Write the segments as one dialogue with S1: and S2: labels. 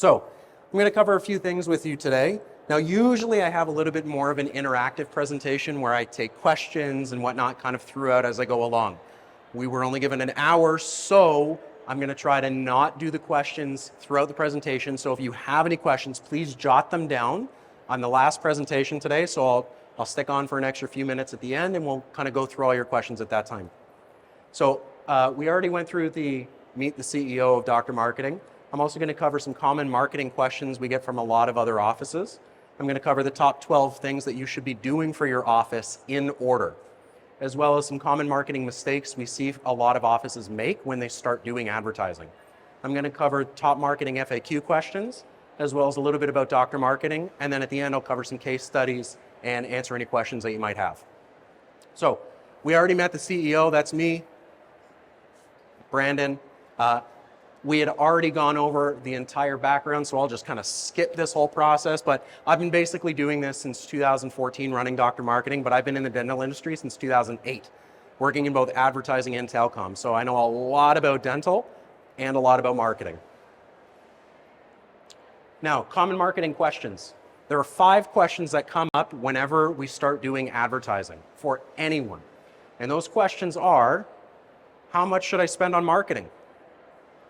S1: So I'm going to cover a few things with you today. Now, usually I have a little bit more of an interactive presentation where I take questions and whatnot kind of throughout as I go along. We were only given an hour, so I'm going to try to not do the questions throughout the presentation. So if you have any questions, please jot them down on the last presentation today. So I'll stick on for an extra few minutes at the end and we'll kind of go through all your questions at that time. So we already went through the Meet the CEO of Dr. Marketing. I'm also going to cover some common marketing questions we get from a lot of other offices. I'm going to cover the top 12 things that you should be doing for your office in order, as well as some common marketing mistakes we see a lot of offices make when they start doing advertising. I'm going to cover top marketing FAQ questions, as well as a little bit about Dr. Marketing, and then at the end I'll cover some case studies and answer any questions that you might have. So we already met the CEO, that's me, Brandon. We had already gone over the entire background, so I'll just kind of skip this whole process, but I've been basically doing this since 2014, running Dr. Marketing, but I've been in the dental industry since 2008, working in both advertising and telecom. So I know a lot about dental and a lot about marketing. Now, common marketing questions. There are 5 questions that come up whenever we start doing advertising for anyone. And those questions are, how much should I spend on marketing?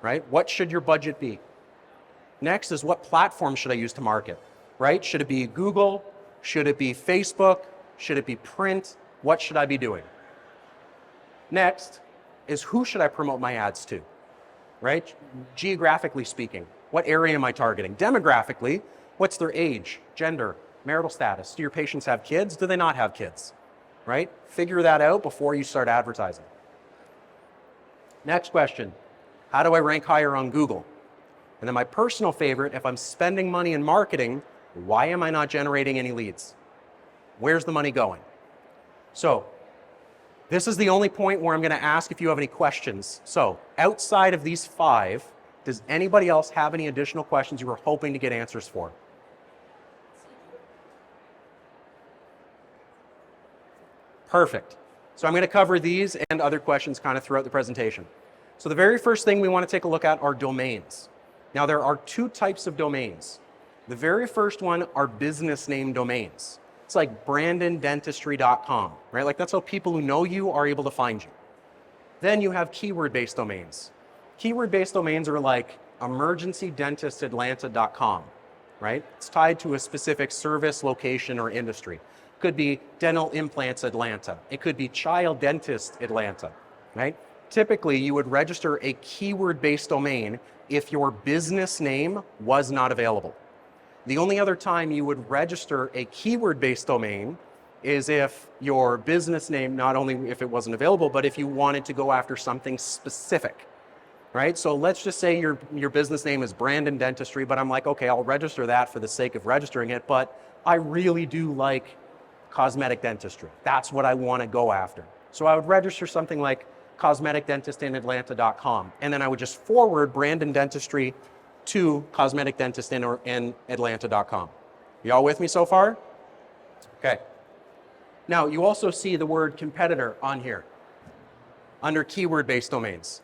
S1: Right? What should your budget be? Next is, what platform should I use to market? Right? Should it be Google? Should it be Facebook? Should it be print? What should I be doing? Next is, who should I promote my ads to? Right? Geographically speaking, what area am I targeting? Demographically, what's their age, gender, marital status? Do your patients have kids? Do they not have kids? Right? Figure that out before you start advertising. Next question. How do I rank higher on Google? And then my personal favorite, if I'm spending money in marketing, why am I not generating any leads? Where's the money going? So this is the only point where I'm going to ask if you have any questions. So outside of these 5, does anybody else have any additional questions you were hoping to get answers for? Perfect. So I'm going to cover these and other questions kind of throughout the presentation. So the very first thing we want to take a look at are domains. Now, there are 2 types of domains. The very first one are business name domains. It's like brandondentistry.com, right? Like, that's how people who know you are able to find you. Then you have keyword-based domains. Keyword-based domains are like emergencydentistatlanta.com, right? It's tied to a specific service, location, or industry. It could be dental implants Atlanta. It could be child dentist Atlanta, right? Typically, you would register a keyword-based domain if your business name was not available. The only other time you would register a keyword-based domain is if your business name, not only if it wasn't available, but if you wanted to go after something specific, right? So let's just say your business name is Brandon Dentistry, but I'm like, okay, I'll register that for the sake of registering it, but I really do like cosmetic dentistry. That's what I want to go after. So I would register something like cosmeticdentistinAtlanta.com, and then I would just forward Brandon Dentistry to cosmeticdentistinAtlanta.com. Y'all with me so far? Okay. Now, you also see the word competitor on here under keyword-based domains.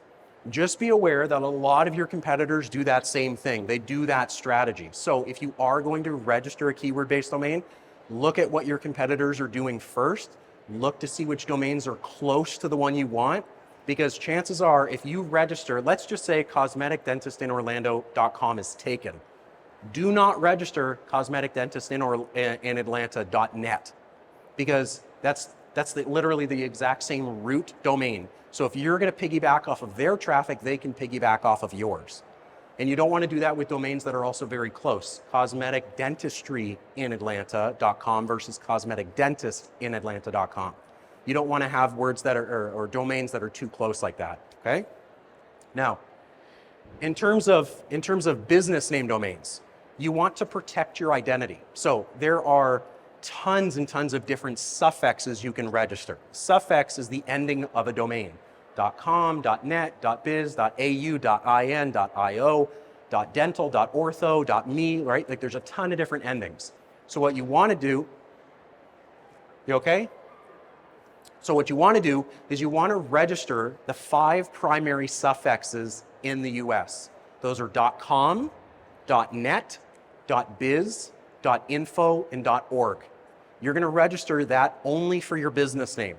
S1: Just be aware that a lot of your competitors do that same thing. They do that strategy. So if you are going to register a keyword-based domain, look at what your competitors are doing first. Look to see which domains are close to the one you want, because chances are, if you register, let's just say cosmeticdentistinorlando.com is taken. Do not register cosmeticdentistinAtlanta.net, because that's literally the exact same root domain. So if you're going to piggyback off of their traffic, they can piggyback off of yours. And you don't want to do that with domains that are also very close. Cosmeticdentistryinatlanta.com versus cosmeticdentistinAtlanta.com. You don't want to have words that are, or domains that are too close like that, okay? Now, in terms of business name domains, you want to protect your identity. So there are tons and tons of different suffixes you can register. Suffix is the ending of a domain. .com, .net, .biz, .au, .in, .io, .dental, .ortho, .me, right? Like, there's a ton of different endings. So what you want to do, you okay? So what you want to do is you want to register the 5 primary suffixes in the US. Those are .com, .net, .biz, .info, and .org. You're going to register that only for your business name.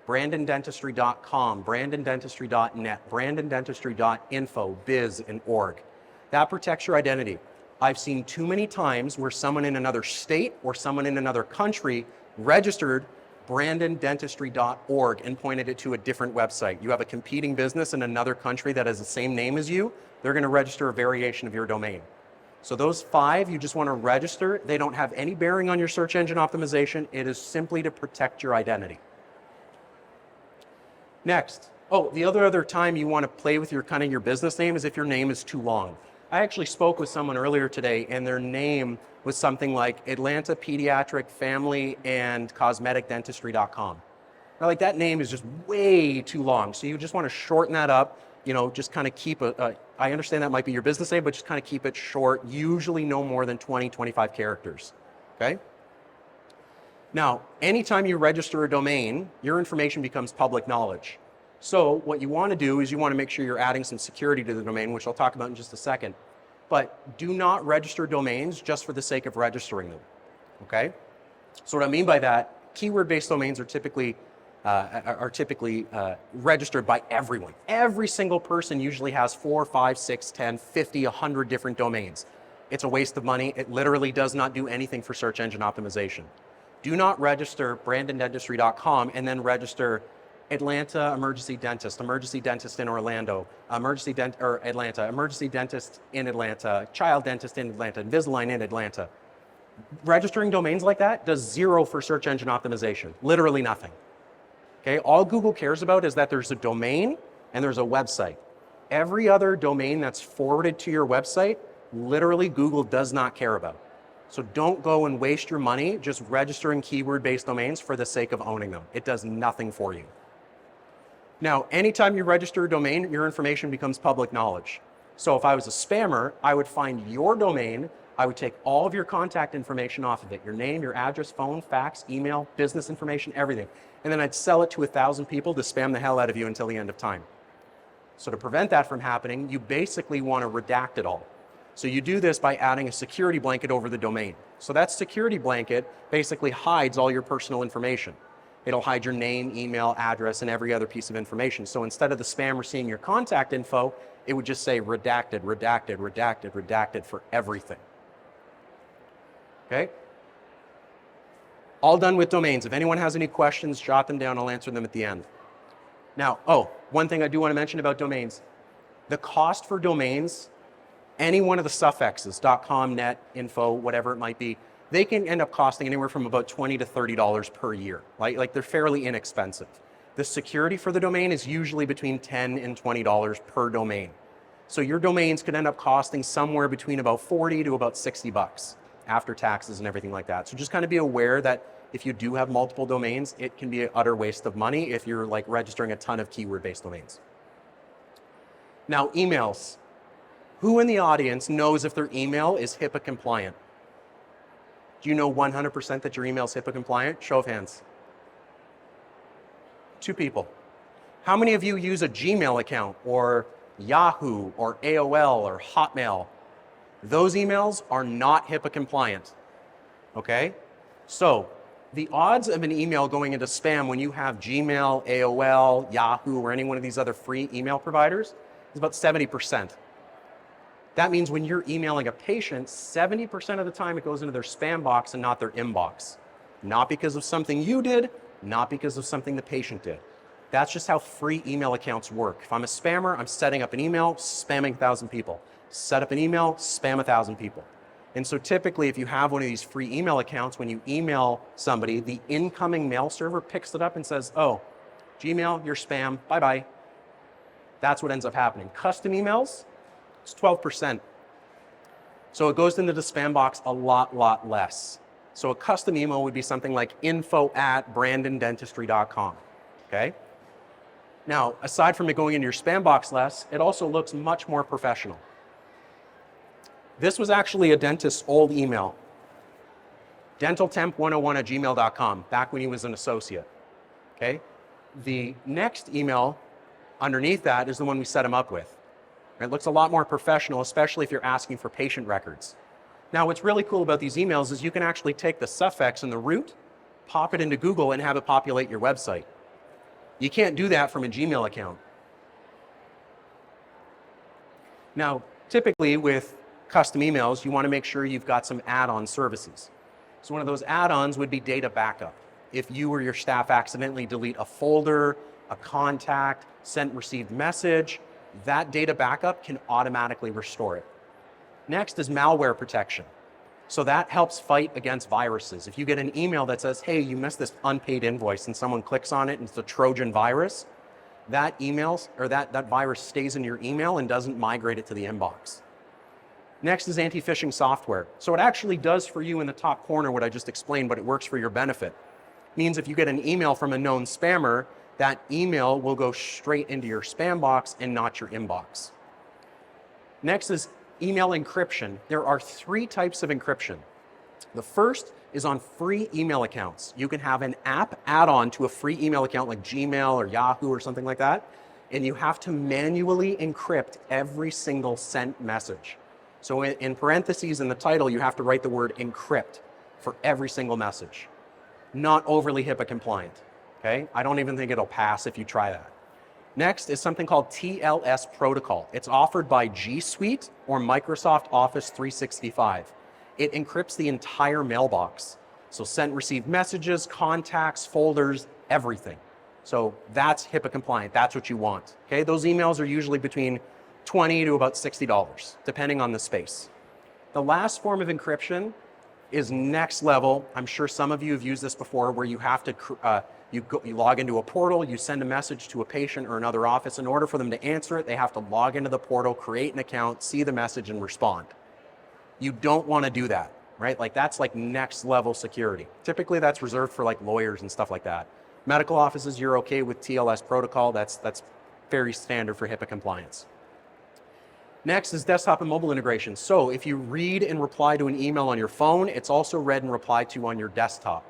S1: BrandonDentistry.com, BrandonDentistry.net, BrandonDentistry.info, biz, and org. That protects your identity. I've seen too many times where someone in another state or someone in another country registered BrandonDentistry.org and pointed it to a different website. You have a competing business in another country that has the same name as you, they're going to register a variation of your domain. So those 5 you just want to register. They don't have any bearing on your search engine optimization. It is simply to protect your identity. Next, the other time you want to play with your business name is if your name is too long. I actually spoke with someone earlier today and their name was something like Atlanta Pediatric Family and Cosmetic Dentistry.com. Now, like that name is just way too long. So you just want to shorten that up, just kind of keep I understand that might be your business name, but just kind of keep it short, usually no more than 20, 25 characters, okay? Now, anytime you register a domain, your information becomes public knowledge. So what you want to do is you want to make sure you're adding some security to the domain, which I'll talk about in just a second. But do not register domains just for the sake of registering them, okay? So what I mean by that, keyword-based domains are typically registered by everyone. Every single person usually has 4, 5, 6, 10, 50, 100 different domains. It's a waste of money. It literally does not do anything for search engine optimization. Do not register BrandonDentistry.com and then register Atlanta Emergency Dentist in Orlando, Atlanta, Emergency Dentist in Atlanta, Child Dentist in Atlanta, Invisalign in Atlanta. Registering domains like that does 0 for search engine optimization, literally nothing. Okay, all Google cares about is that there's a domain and there's a website. Every other domain that's forwarded to your website, literally Google does not care about. So don't go and waste your money just registering keyword-based domains for the sake of owning them. It does nothing for you. Now, anytime you register a domain, your information becomes public knowledge. So if I was a spammer, I would find your domain, I would take all of your contact information off of it, your name, your address, phone, fax, email, business information, everything. And then I'd sell it to 1,000 people to spam the hell out of you until the end of time. So to prevent that from happening, you basically want to redact it all. So you do this by adding a security blanket over the domain. So that security blanket basically hides all your personal information. It'll hide your name, email, address, and every other piece of information. So instead of the spammer seeing your contact info, it would just say redacted, redacted, redacted, redacted for everything. Okay? All done with domains. If anyone has any questions, jot them down. I'll answer them at the end. Now, one thing I do want to mention about domains. The cost for domains, any one of the suffixes, .com, net, info, whatever it might be, they can end up costing anywhere from about $20 to $30 per year. Like they're fairly inexpensive. The security for the domain is usually between $10 and $20 per domain. So your domains could end up costing somewhere between about 40 to about 60 bucks after taxes and everything like that. So just kind of be aware that if you do have multiple domains, it can be an utter waste of money if you're like registering a ton of keyword-based domains. Now, emails. Who in the audience knows if their email is HIPAA compliant? Do you know 100% that your email is HIPAA compliant? Show of hands. 2 people. How many of you use a Gmail account or Yahoo or AOL or Hotmail? Those emails are not HIPAA compliant, okay? So the odds of an email going into spam when you have Gmail, AOL, Yahoo, or any one of these other free email providers is about 70%. That means when you're emailing a patient, 70% of the time it goes into their spam box and not their inbox. Not because of something you did, not because of something the patient did. That's just how free email accounts work. If I'm a spammer, I'm setting up an email, spamming 1,000 people. Set up an email, spam 1,000 people. And so typically if you have one of these free email accounts, when you email somebody, the incoming mail server picks it up and says, oh, Gmail, you're spam, bye-bye. That's what ends up happening. Custom emails, it's 12%. So it goes into the spam box a lot less. So a custom email would be something like info@brandondentistry.com, okay? Now, aside from it going into your spam box less, it also looks much more professional. This was actually a dentist's old email, dentaltemp101@gmail.com, back when he was an associate, okay? The next email underneath that is the one we set him up with. It looks a lot more professional, especially if you're asking for patient records. Now, what's really cool about these emails is you can actually take the suffix and the root, pop it into Google, and have it populate your website. You can't do that from a Gmail account. Now, typically with custom emails, you want to make sure you've got some add-on services. So one of those add-ons would be data backup. If you or your staff accidentally delete a folder, a contact, sent received message, that data backup can automatically restore it. Next is malware protection. So that helps fight against viruses. If you get an email that says, hey, you missed this unpaid invoice, and someone clicks on it and it's a Trojan virus, that that virus stays in your email and doesn't migrate it to the inbox. Next is anti-phishing software. So it actually does for you in the top corner what I just explained, but it works for your benefit. It means if you get an email from a known spammer, that email will go straight into your spam box and not your inbox. Next is email encryption. There are 3 types of encryption. The first is on free email accounts. You can have an app add-on to a free email account like Gmail or Yahoo or something like that, and you have to manually encrypt every single sent message. So in parentheses in the title, you have to write the word encrypt for every single message. Not overly HIPAA compliant, okay? I don't even think it'll pass if you try that. Next is something called TLS protocol. It's offered by G Suite or Microsoft Office 365. It encrypts the entire mailbox. So sent, received messages, contacts, folders, everything. So that's HIPAA compliant. That's what you want. Okay, those emails are usually between $20 to about $60, depending on the space. The last form of encryption is next level. I'm sure some of you have used this before, where you have to you log into a portal, you send a message to a patient or another office. In order for them to answer it, they have to log into the portal, create an account, see the message, and respond. You don't want to do that, right? Like that's like next level security. Typically that's reserved for like lawyers and stuff like that. Medical offices, you're okay with TLS protocol. That's very standard for HIPAA compliance. Next is desktop and mobile integration. So if you read and reply to an email on your phone, it's also read and replied to on your desktop.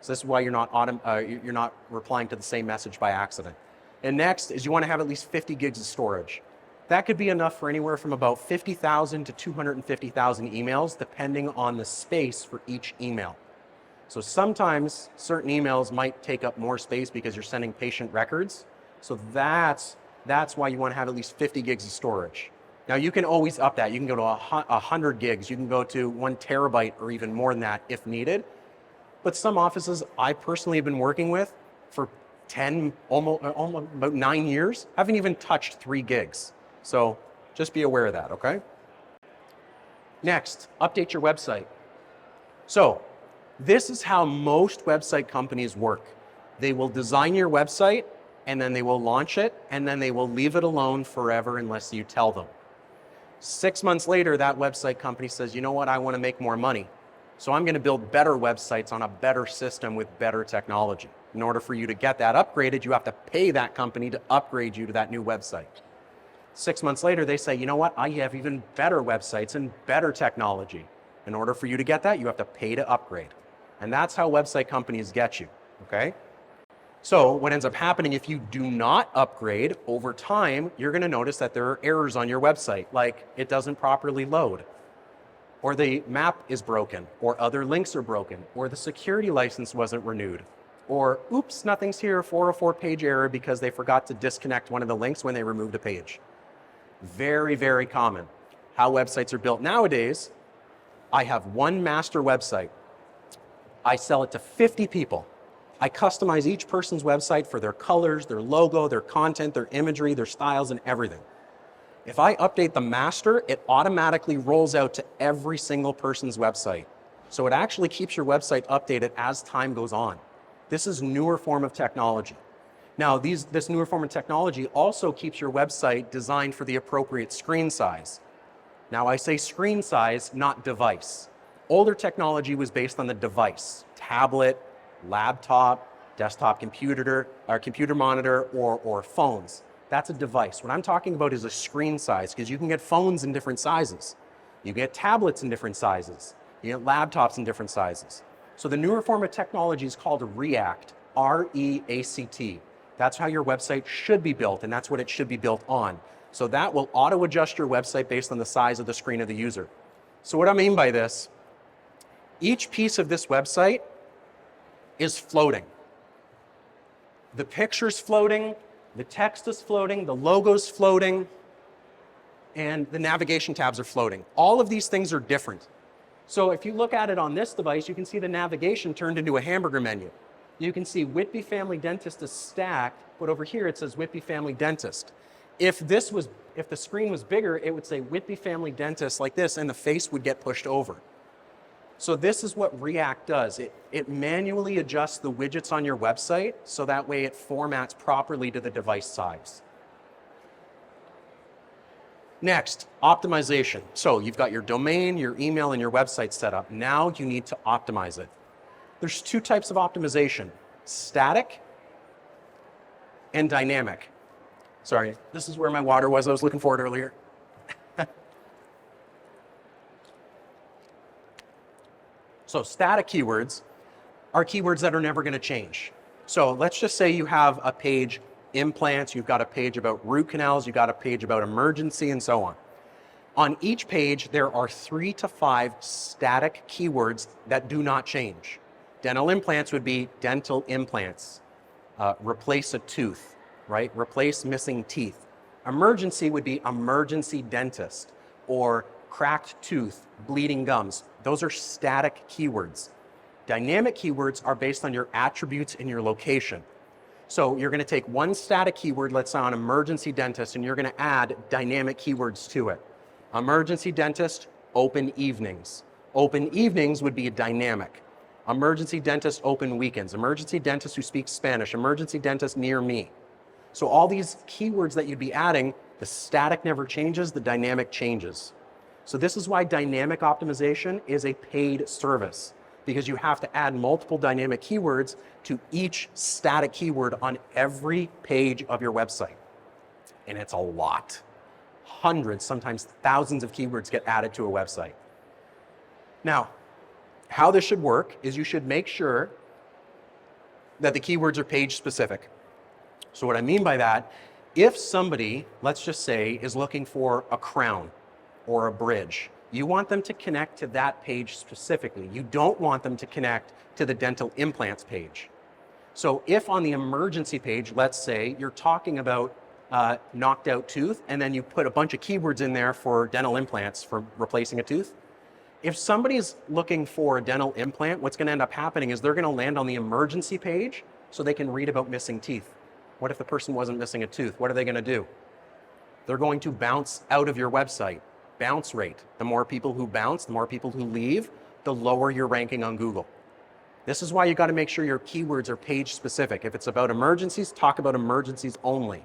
S1: So this is why you're not replying to the same message by accident. And next is you want to have at least 50 gigs of storage. That could be enough for anywhere from about 50,000 to 250,000 emails, depending on the space for each email. So sometimes certain emails might take up more space because you're sending patient records. So that's why you want to have at least 50 gigs of storage. Now you can always up that. You can go to 100 gigs. You can go to 1 terabyte or even more than that if needed. But some offices I personally have been working with for almost about 9 years, haven't even touched 3 gigs. So just be aware of that, okay? Next, update your website. So this is how most website companies work. They will design your website and then they will launch it and then they will leave it alone forever unless you tell them. 6 months later, that website company says, you know what, I want to make more money. So I'm going to build better websites on a better system with better technology. In order for you to get that upgraded, you have to pay that company to upgrade you to that new website. 6 months later, they say, you know what, I have even better websites and better technology. In order for you to get that, you have to pay to upgrade. And that's how website companies get you, okay? So what ends up happening if you do not upgrade over time, you're going to notice that there are errors on your website, like it doesn't properly load, or the map is broken, or other links are broken, or the security license wasn't renewed, or oops, nothing's here, 404 page error because they forgot to disconnect one of the links when they removed a page. Very, very common. How websites are built nowadays, I have one master website. I sell it to 50 people. I customize each person's website for their colors, their logo, their content, their imagery, their styles, and everything. If I update the master, it automatically rolls out to every single person's website. So it actually keeps your website updated as time goes on. This is a newer form of technology. Now, this newer form of technology also keeps your website designed for the appropriate screen size. Now, I say screen size, not device. Older technology was based on the device, tablet, laptop, desktop computer, or computer monitor, or phones. That's a device. What I'm talking about is a screen size, because you can get phones in different sizes. You get tablets in different sizes. You get laptops in different sizes. So the newer form of technology is called React, R-E-A-C-T. That's how your website should be built, and that's what it should be built on. So that will auto adjust your website based on the size of the screen of the user. So what I mean by this, each piece of this website is floating. The picture's floating, the text is floating, the logo's floating, and the navigation tabs are floating. All of these things are different. So if you look at it on this device, you can see the navigation turned into a hamburger menu. You can see Whitby Family Dentist is stacked, but over here it says Whitby Family Dentist. If the screen was bigger, it would say Whitby Family Dentist like this, and the face would get pushed over. So this is what React does. It manually adjusts the widgets on your website so that way it formats properly to the device size. Next, optimization. So you've got your domain, your email, and your website set up. Now you need to optimize it. There's two types of optimization, static and dynamic. Sorry, this is where my water was. I was looking for it earlier. So static keywords are keywords that are never going to change. So let's just say you have a page implants, you've got a page about root canals, you've got a page about emergency, and so on. On each page, there are 3 to 5 static keywords that do not change. Dental implants would be dental implants, replace a tooth, right? Replace missing teeth. Emergency would be emergency dentist, or cracked tooth, bleeding gums. Those are static keywords. Dynamic keywords are based on your attributes and your location. So you're going to take one static keyword, let's say on emergency dentist, and you're going to add dynamic keywords to it. Emergency dentist, open evenings. Open evenings would be a dynamic. Emergency dentist, open weekends. Emergency dentist who speaks Spanish. Emergency dentist near me. So all these keywords that you'd be adding, the static never changes, the dynamic changes. So this is why dynamic optimization is a paid service, because you have to add multiple dynamic keywords to each static keyword on every page of your website. And it's a lot. Hundreds, sometimes thousands of keywords get added to a website. Now, how this should work is you should make sure that the keywords are page specific. So what I mean by that, if somebody, let's just say, is looking for a crown or a bridge, you want them to connect to that page specifically. You don't want them to connect to the dental implants page. So if on the emergency page, let's say you're talking about knocked out tooth, and then you put a bunch of keywords in there for dental implants for replacing a tooth, if somebody's looking for a dental implant, what's going to end up happening is they're going to land on the emergency page so they can read about missing teeth. What if the person wasn't missing a tooth? What are they going to do? They're going to bounce out of your website. Bounce rate. The more people who bounce, the more people who leave, the lower your ranking on Google. This is why you got to make sure your keywords are page specific. If it's about emergencies, talk about emergencies only.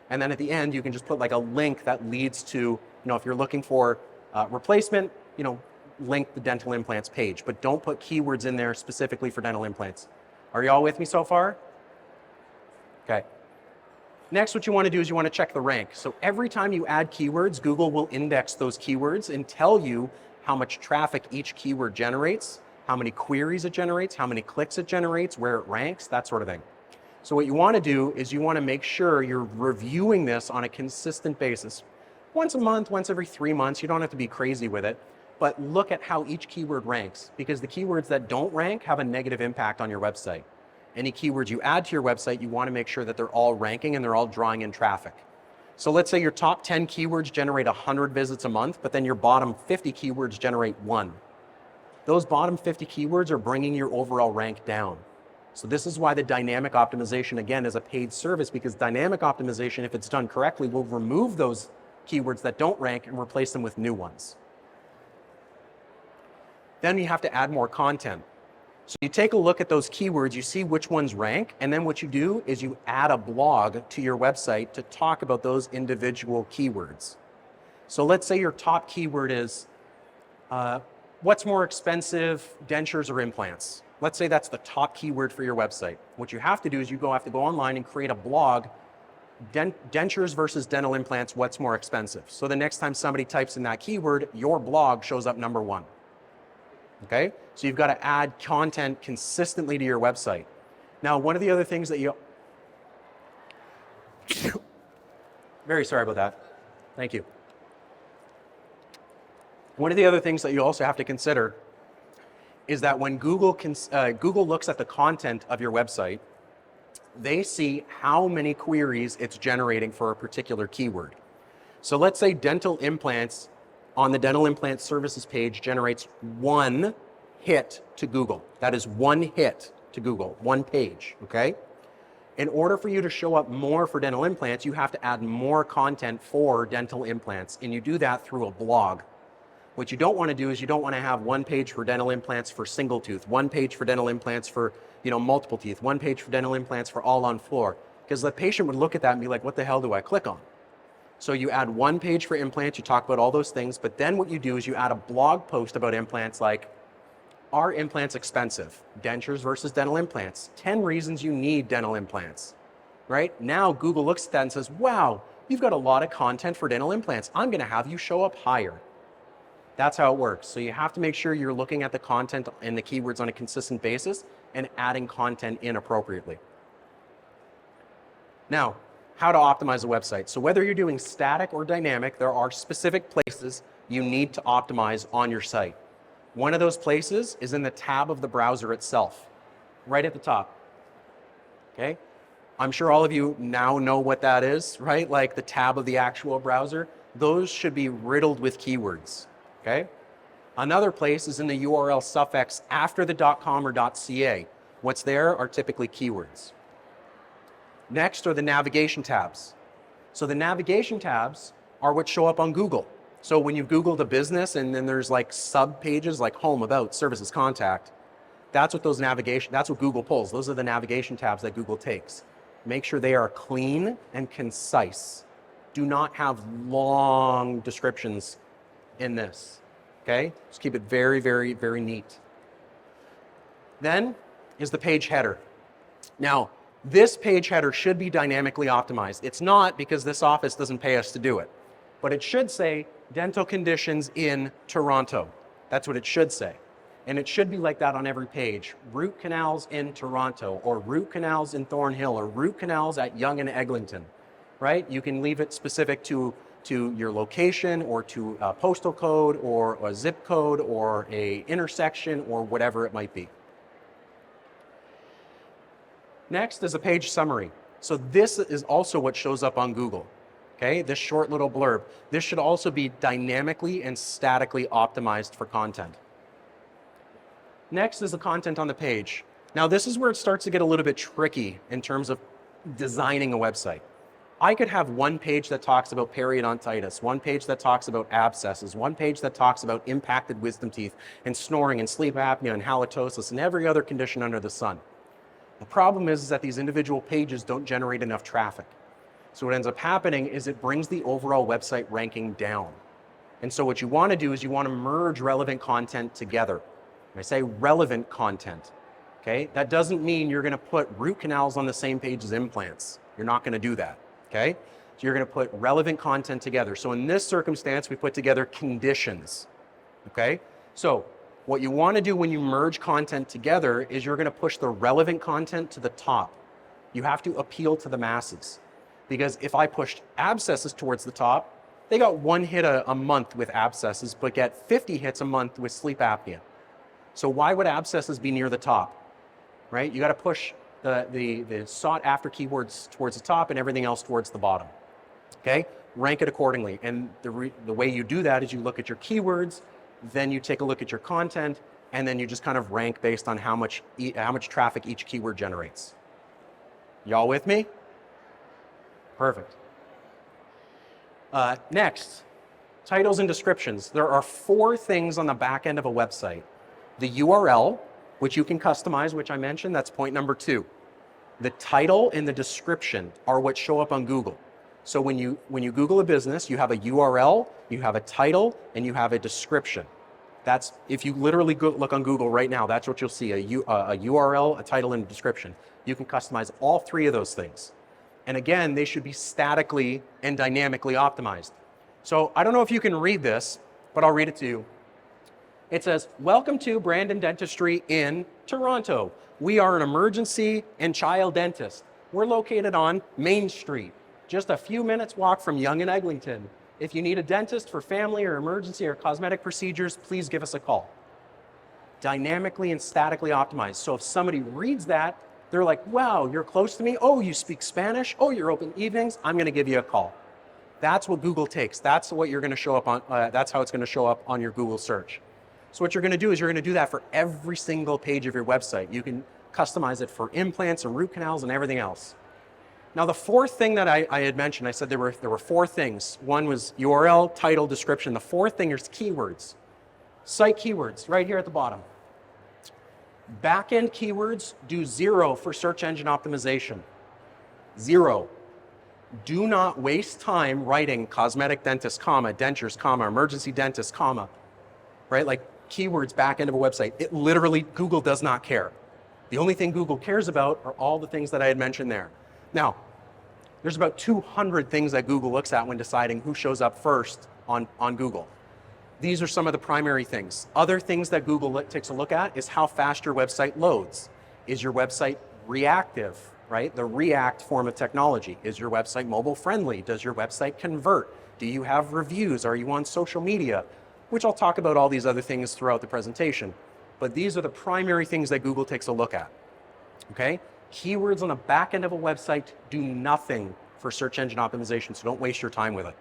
S1: And then at the end, you can just put like a link that leads to, if you're looking for replacement, link the dental implants page, but don't put keywords in there specifically for dental implants. Are you all with me so far? Okay. Next, what you want to do is you want to check the rank. So every time you add keywords, Google will index those keywords and tell you how much traffic each keyword generates, how many queries it generates, how many clicks it generates, where it ranks, that sort of thing. So what you want to do is you want to make sure you're reviewing this on a consistent basis. Once a month, once every 3 months, you don't have to be crazy with it, but look at how each keyword ranks, because the keywords that don't rank have a negative impact on your website. Any keywords you add to your website, you want to make sure that they're all ranking and they're all drawing in traffic. So let's say your top 10 keywords generate 100 visits a month, but then your bottom 50 keywords generate 1. Those bottom 50 keywords are bringing your overall rank down. So this is why the dynamic optimization, again, is a paid service, because dynamic optimization, if it's done correctly, will remove those keywords that don't rank and replace them with new ones. Then you have to add more content. So you take a look at those keywords, you see which ones rank, and then what you do is you add a blog to your website to talk about those individual keywords. So let's say your top keyword is, what's more expensive, dentures or implants? Let's say that's the top keyword for your website. What you have to do is you have to go online and create a blog, dentures versus dental implants, what's more expensive? So the next time somebody types in that keyword, your blog shows up number 1. Okay, so you've got to add content consistently to your website. Now, one of the other things that very sorry about that. Thank you. One of the other things that you also have to consider is that when Google looks at the content of your website, they see how many queries it's generating for a particular keyword. So let's say dental implants on the dental implant services page generates one hit to Google. That is one hit to Google, one page, okay? In order for you to show up more for dental implants, you have to add more content for dental implants, and you do that through a blog. What you don't want to do is you don't want to have one page for dental implants for single tooth, one page for dental implants for multiple teeth, one page for dental implants for all on floor, because the patient would look at that and be like, what the hell do I click on? So you add one page for implants, you talk about all those things, but then what you do is you add a blog post about implants like, are implants expensive? Dentures versus dental implants. 10 reasons you need dental implants, right? Now Google looks at that and says, wow, you've got a lot of content for dental implants. I'm gonna have you show up higher. That's how it works. So you have to make sure you're looking at the content and the keywords on a consistent basis and adding content in appropriately. Now, how to optimize a website. So whether you're doing static or dynamic, there are specific places you need to optimize on your site. One of those places is in the tab of the browser itself, right at the top, okay? I'm sure all of you now know what that is, right? Like the tab of the actual browser. Those should be riddled with keywords, okay? Another place is in the URL suffix after the .com or .ca. What's there are typically keywords. Next are the navigation tabs. So the navigation tabs are what show up on Google. So when you Googled a business and then there's like sub pages like home, about, services, contact, that's what that's what Google pulls. Those are the navigation tabs that Google takes. Make sure they are clean and concise. Do not have long descriptions in this, okay? Just keep it very, very, very neat. Then is the page header. Now, this page header should be dynamically optimized. It's not because this office doesn't pay us to do it, but it should say dental conditions in Toronto. That's what it should say. And it should be like that on every page. Root canals in Toronto, or root canals in Thornhill, or root canals at Yonge and Eglinton, right? You can leave it specific to your location or to a postal code or a zip code or a intersection or whatever it might be. Next is a page summary. So this is also what shows up on Google, okay? This short little blurb. This should also be dynamically and statically optimized for content. Next is the content on the page. Now this is where it starts to get a little bit tricky in terms of designing a website. I could have one page that talks about periodontitis, one page that talks about abscesses, one page that talks about impacted wisdom teeth and snoring and sleep apnea and halitosis and every other condition under the sun. The problem is that these individual pages don't generate enough traffic. So what ends up happening is it brings the overall website ranking down. And so what you want to do is you want to merge relevant content together. And I say relevant content, okay? That doesn't mean you're going to put root canals on the same page as implants. You're not going to do that, okay? So you're going to put relevant content together. So in this circumstance, we put together conditions, okay? So what you want to do when you merge content together is you're going to push the relevant content to the top. You have to appeal to the masses. Because if I pushed abscesses towards the top, they got one hit a month with abscesses, but get 50 hits a month with sleep apnea. So why would abscesses be near the top, right? You got to push the sought after keywords towards the top and everything else towards the bottom, okay? Rank it accordingly. And the way you do that is you look at your keywords, then you take a look at your content, and then you just kind of rank based on how much traffic each keyword generates. Y'all with me? Perfect. Next, titles and descriptions. There are 4 things on the back end of a website. The URL, which you can customize, which I mentioned, that's point number 2. The title and the description are what show up on Google. So when you Google a business, you have a URL, you have a title, and you have a description. That's, if you literally look on Google right now, that's what you'll see, a URL, a title, and a description. You can customize all 3 of those things. And again, they should be statically and dynamically optimized. So I don't know if you can read this, but I'll read it to you. It says, welcome to Brandon Dentistry in Toronto. We are an emergency and child dentist. We're located on Main Street, just a few minutes walk from Yonge and Eglinton. if you need a dentist for family or emergency or cosmetic procedures, please give us a call. Dynamically and statically optimized. So if somebody reads that, they're like, wow, you're close to me. Oh, you speak Spanish. Oh, you're open evenings. I'm going to give you a call. That's what Google takes. That's what you're going to show up on. That's how it's going to show up on your Google search. So what you're going to do is you're going to do that for every single page of your website. You can customize it for implants and root canals and everything else. Now, the fourth thing that I had mentioned, I said there were four things. One was URL, title, description. The fourth thing is keywords. Site keywords, right here at the bottom. Back-end keywords do 0 for search engine optimization. 0. Do not waste time writing cosmetic dentist, comma, dentures, comma, emergency dentist, comma, right? Like keywords back end of a website. It literally, Google does not care. The only thing Google cares about are all the things that I had mentioned there. Now, there's about 200 things that Google looks at when deciding who shows up first on Google. These are some of the primary things. Other things that Google takes a look at is how fast your website loads. Is your website reactive, right? The React form of technology. Is your website mobile friendly? Does your website convert? Do you have reviews? Are you on social media? Which I'll talk about all these other things throughout the presentation. But these are the primary things that Google takes a look at, okay? Keywords on the back end of a website do nothing for search engine optimization, so don't waste your time with it.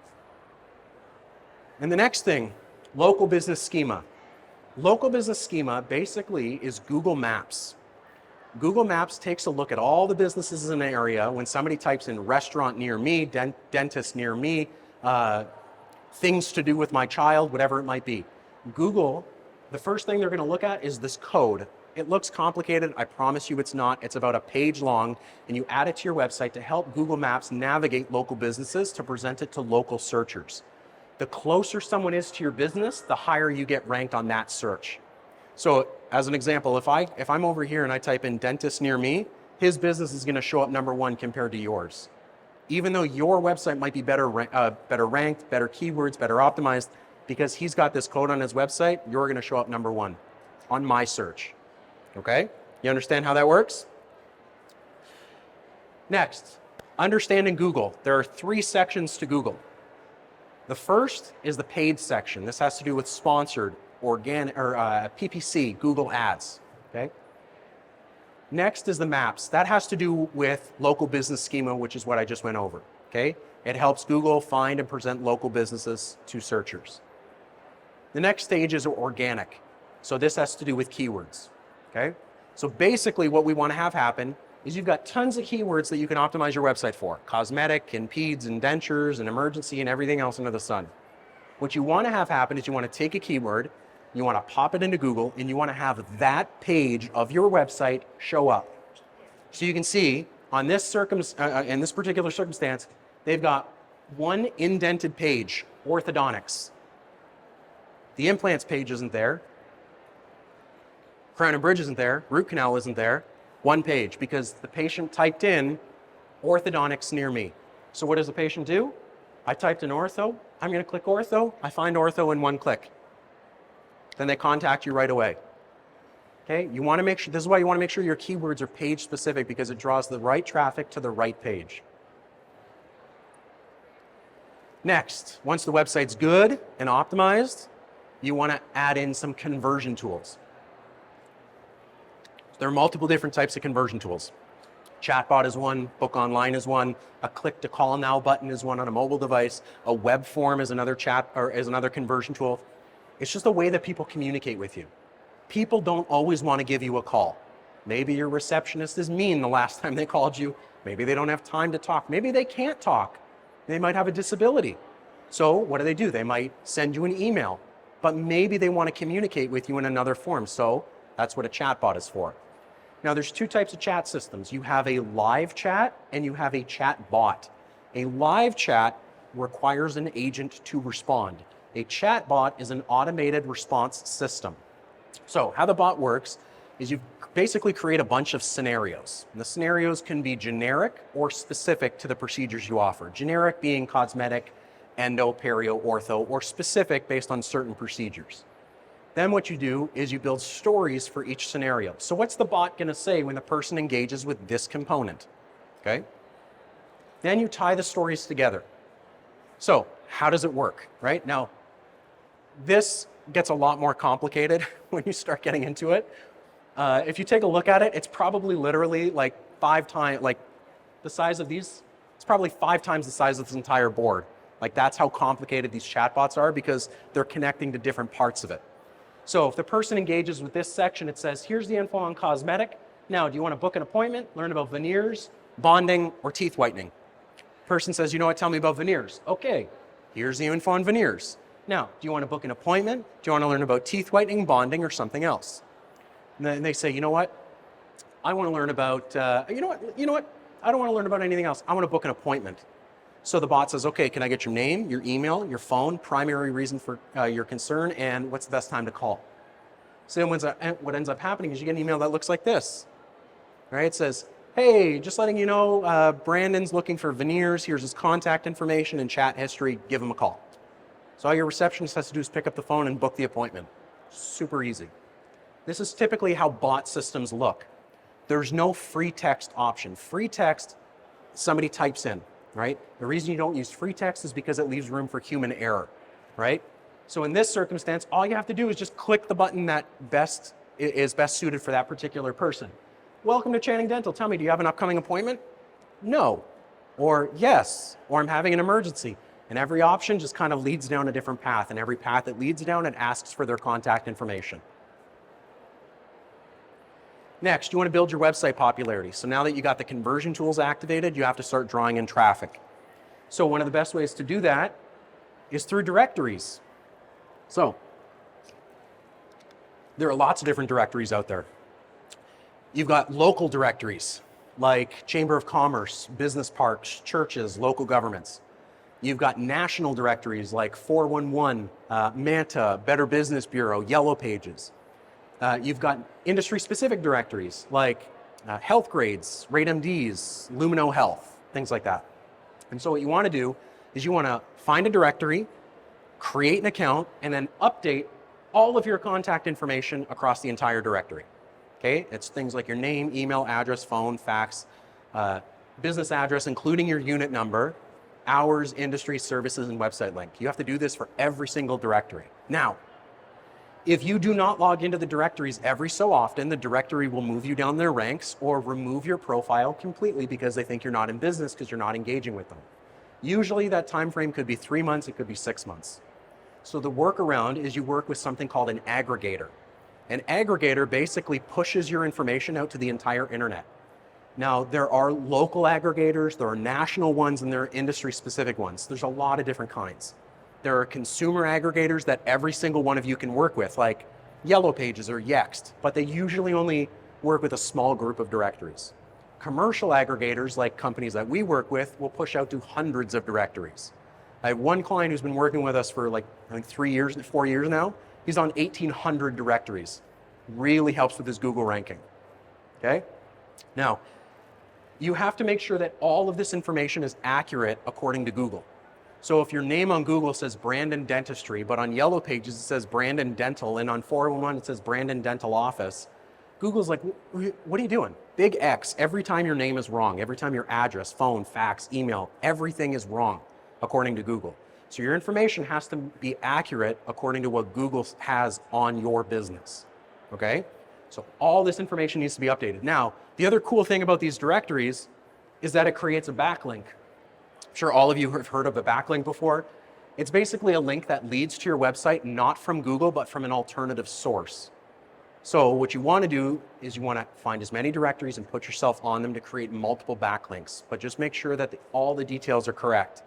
S1: And the next thing, local business schema. Local business schema basically is Google Maps. Google Maps takes a look at all the businesses in an area. When somebody types in restaurant near me, dentist near me, things to do with my child, whatever it might be. Google, the first thing they're going to look at is this code. It looks complicated. I promise you it's not. It's about a page long, and you add it to your website to help Google Maps navigate local businesses to present it to local searchers. The closer someone is to your business, the higher you get ranked on that search. So as an example, if I'm over here and I type in dentist near me, his business is going to show up number 1 compared to yours. Even though your website might be better ranked, better keywords, better optimized, because he's got this code on his website, you're going to show up number 1 on my search. Okay? You understand how that works? Next, understanding Google. There are 3 sections to Google. The first is the paid section. This has to do with sponsored, organic, or PPC, Google Ads. Okay? Next is the maps. That has to do with local business schema, which is what I just went over. Okay? It helps Google find and present local businesses to searchers. The next stage is organic. So this has to do with keywords. Okay? So basically what we want to have happen is you've got tons of keywords that you can optimize your website for. Cosmetic and peds and dentures and emergency and everything else under the sun. What you want to have happen is you want to take a keyword, you want to pop it into Google, and you want to have that page of your website show up. So you can see on this in this particular circumstance, they've got one indented page, orthodontics. The implants page isn't there. Crown and bridge isn't there. Root canal isn't there. One page, because the patient typed in orthodontics near me. So what does the patient do? I typed in ortho. I'm going to click ortho. I find ortho in one click. Then they contact you right away. Okay? You want to make sure, this is why you want to make sure your keywords are page specific, because it draws the right traffic to the right page. Next, once the website's good and optimized, you want to add in some conversion tools. There are multiple different types of conversion tools. Chatbot is one, book online is one, a click to call now button is one on a mobile device, a web form is another conversion tool. It's just a way that people communicate with you. People don't always want to give you a call. Maybe your receptionist is mean the last time they called you. Maybe they don't have time to talk. Maybe they can't talk. They might have a disability. So what do? They might send you an email, but maybe they want to communicate with you in another form. So that's what a chatbot is for. Now, there's 2 types of chat systems. You have a live chat and you have a chat bot. A live chat requires an agent to respond. A chat bot is an automated response system. So how the bot works is you basically create a bunch of scenarios. And the scenarios can be generic or specific to the procedures you offer. Generic being cosmetic, endo, perio, ortho, or specific based on certain procedures. Then what you do is you build stories for each scenario. So what's the bot going to say when the person engages with this component? Okay. Then you tie the stories together. So how does it work, right? Now, this gets a lot more complicated when you start getting into it. If you take a look at it, it's probably literally like 5 times, like the size of these, it's probably 5 times the size of this entire board. Like that's how complicated these chatbots are because they're connecting to different parts of it. So if the person engages with this section, it says, here's the info on cosmetic. Now, do you want to book an appointment, learn about veneers, bonding, or teeth whitening? Person says, you know what, tell me about veneers. Okay, here's the info on veneers. Now, do you want to book an appointment? Do you want to learn about teeth whitening, bonding, or something else? And then they say, you know what, I want to learn about, you know what, I don't want to learn about anything else. I want to book an appointment. So the bot says, okay, can I get your name, your email, your phone, primary reason for your concern, and what's the best time to call? So then what ends up happening is you get an email that looks like this, right? It says, hey, just letting you know, Brandon's looking for veneers. Here's his contact information and chat history. Give him a call. So all your receptionist has to do is pick up the phone and book the appointment. Super easy. This is typically how bot systems look. There's no free text option. Free text, somebody types in, right? The reason you don't use free text is because it leaves room for human error, right? So in this circumstance, all you have to do is just click the button that is best suited for that particular person. Welcome to Channing Dental. Tell me, do you have an upcoming appointment? No. Or yes. Or I'm having an emergency. And every option just kind of leads down a different path. And every path it leads down, it asks for their contact information. Next, you want to build your website popularity. So now that you got the conversion tools activated, you have to start drawing in traffic. So one of the best ways to do that is through directories. So there are lots of different directories out there. You've got local directories like Chamber of Commerce, business parks, churches, local governments. You've got national directories like 411, Manta, Better Business Bureau, Yellow Pages. You've got industry-specific directories like Health Grades, RateMDs, Lumino Health, things like that. And so what you want to do is you want to find a directory, create an account, and then update all of your contact information across the entire directory. Okay? It's things like your name, email, address, phone, fax, business address, including your unit number, hours, industry, services, and website link. You have to do this for every single directory. Now, if you do not log into the directories every so often, the directory will move you down their ranks or remove your profile completely because they think you're not in business because you're not engaging with them. Usually that time frame could be 3 months, it could be 6 months. So the workaround is you work with something called an aggregator. An aggregator basically pushes your information out to the entire internet. Now, there are local aggregators, there are national ones, and there are industry-specific ones. There's a lot of different kinds. There are consumer aggregators that every single one of you can work with, like Yellow Pages or Yext, but they usually only work with a small group of directories. Commercial aggregators, like companies that we work with, will push out to hundreds of directories. I have one client who's been working with us for like, I think 4 years now. He's on 1,800 directories. Really helps with his Google ranking, okay? Now, you have to make sure that all of this information is accurate according to Google. So if your name on Google says Brandon Dentistry, but on Yellow Pages it says Brandon Dental, and on 411 it says Brandon Dental Office, Google's like, what are you doing? Big X every time your name is wrong, every time your address, phone, fax, email, everything is wrong according to Google. So your information has to be accurate according to what Google has on your business, okay? So all this information needs to be updated. Now, the other cool thing about these directories is that it creates a backlink. I'm sure all of you have heard of a backlink before. It's basically a link that leads to your website, not from Google, but from an alternative source. So what you want to do is you want to find as many directories and put yourself on them to create multiple backlinks, but just make sure that all the details are correct.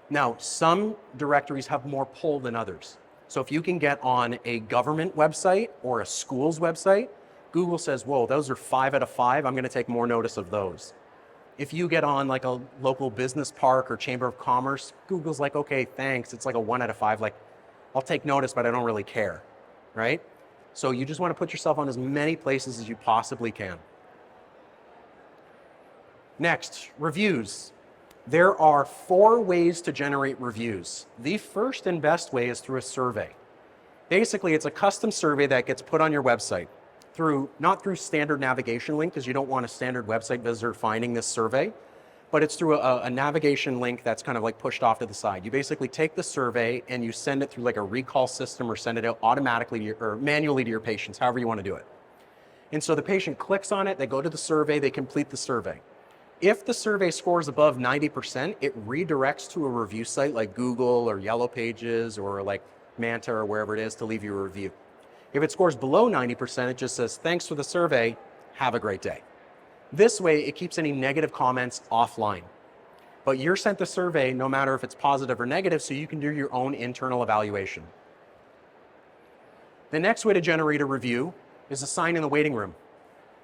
S1: Now, some directories have more pull than others. So if you can get on a government website or a school's website, Google says, whoa, those are 5 out of 5. I'm going to take more notice of those. If you get on like a local business park or Chamber of Commerce, Google's like, okay, thanks. It's like a 1 out of 5. Like, I'll take notice, but I don't really care, right? So you just want to put yourself on as many places as you possibly can. Next, reviews. There are 4 ways to generate reviews. The first and best way is through a survey. Basically, it's a custom survey that gets put on your website not through standard navigation link, because you don't want a standard website visitor finding this survey, but it's through a navigation link that's kind of like pushed off to the side. You basically take the survey and you send it through like a recall system or send it out automatically to or manually to your patients, however you want to do it. And so the patient clicks on it, they go to the survey, they complete the survey. If the survey scores above 90%, it redirects to a review site like Google or Yellow Pages or like Manta or wherever it is to leave you a review. If it scores below 90%, it just says, thanks for the survey, have a great day. This way, it keeps any negative comments offline. But you're sent the survey no matter if it's positive or negative, so you can do your own internal evaluation. The next way to generate a review is a sign in the waiting room.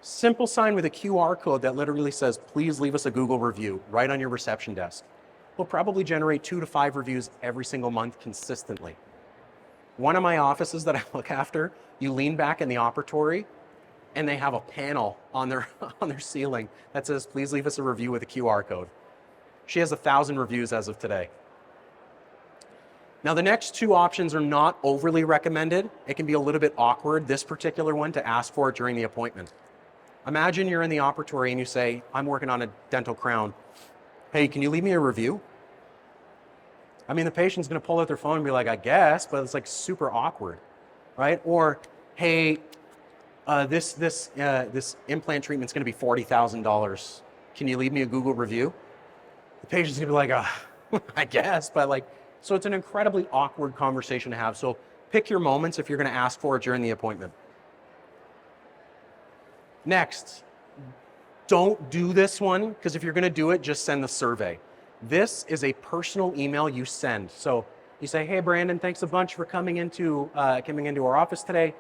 S1: Simple sign with a QR code that literally says, please leave us a Google review right on your reception desk. We'll probably generate 2 to 5 reviews every single month consistently. One of my offices that I look after, you lean back in the operatory and they have a panel on their ceiling that says, please leave us a review with a QR code. She has 1,000 reviews as of today. Now the next 2 options are not overly recommended. It can be a little bit awkward, this particular one, to ask for it during the appointment. Imagine you're in the operatory and you say, I'm working on a dental crown. Hey, can you leave me a review? I mean, the patient's gonna pull out their phone and be like, I guess, but it's like super awkward, right? Or, hey, this implant treatment's gonna be $40,000. Can you leave me a Google review? The patient's gonna be like, I guess, but like, so it's an incredibly awkward conversation to have. So pick your moments if you're gonna ask for it during the appointment. Next, don't do this one, because if you're gonna do it, just send the survey. This is a personal email you send. So you say, hey, Brandon, thanks a bunch for coming into our office today.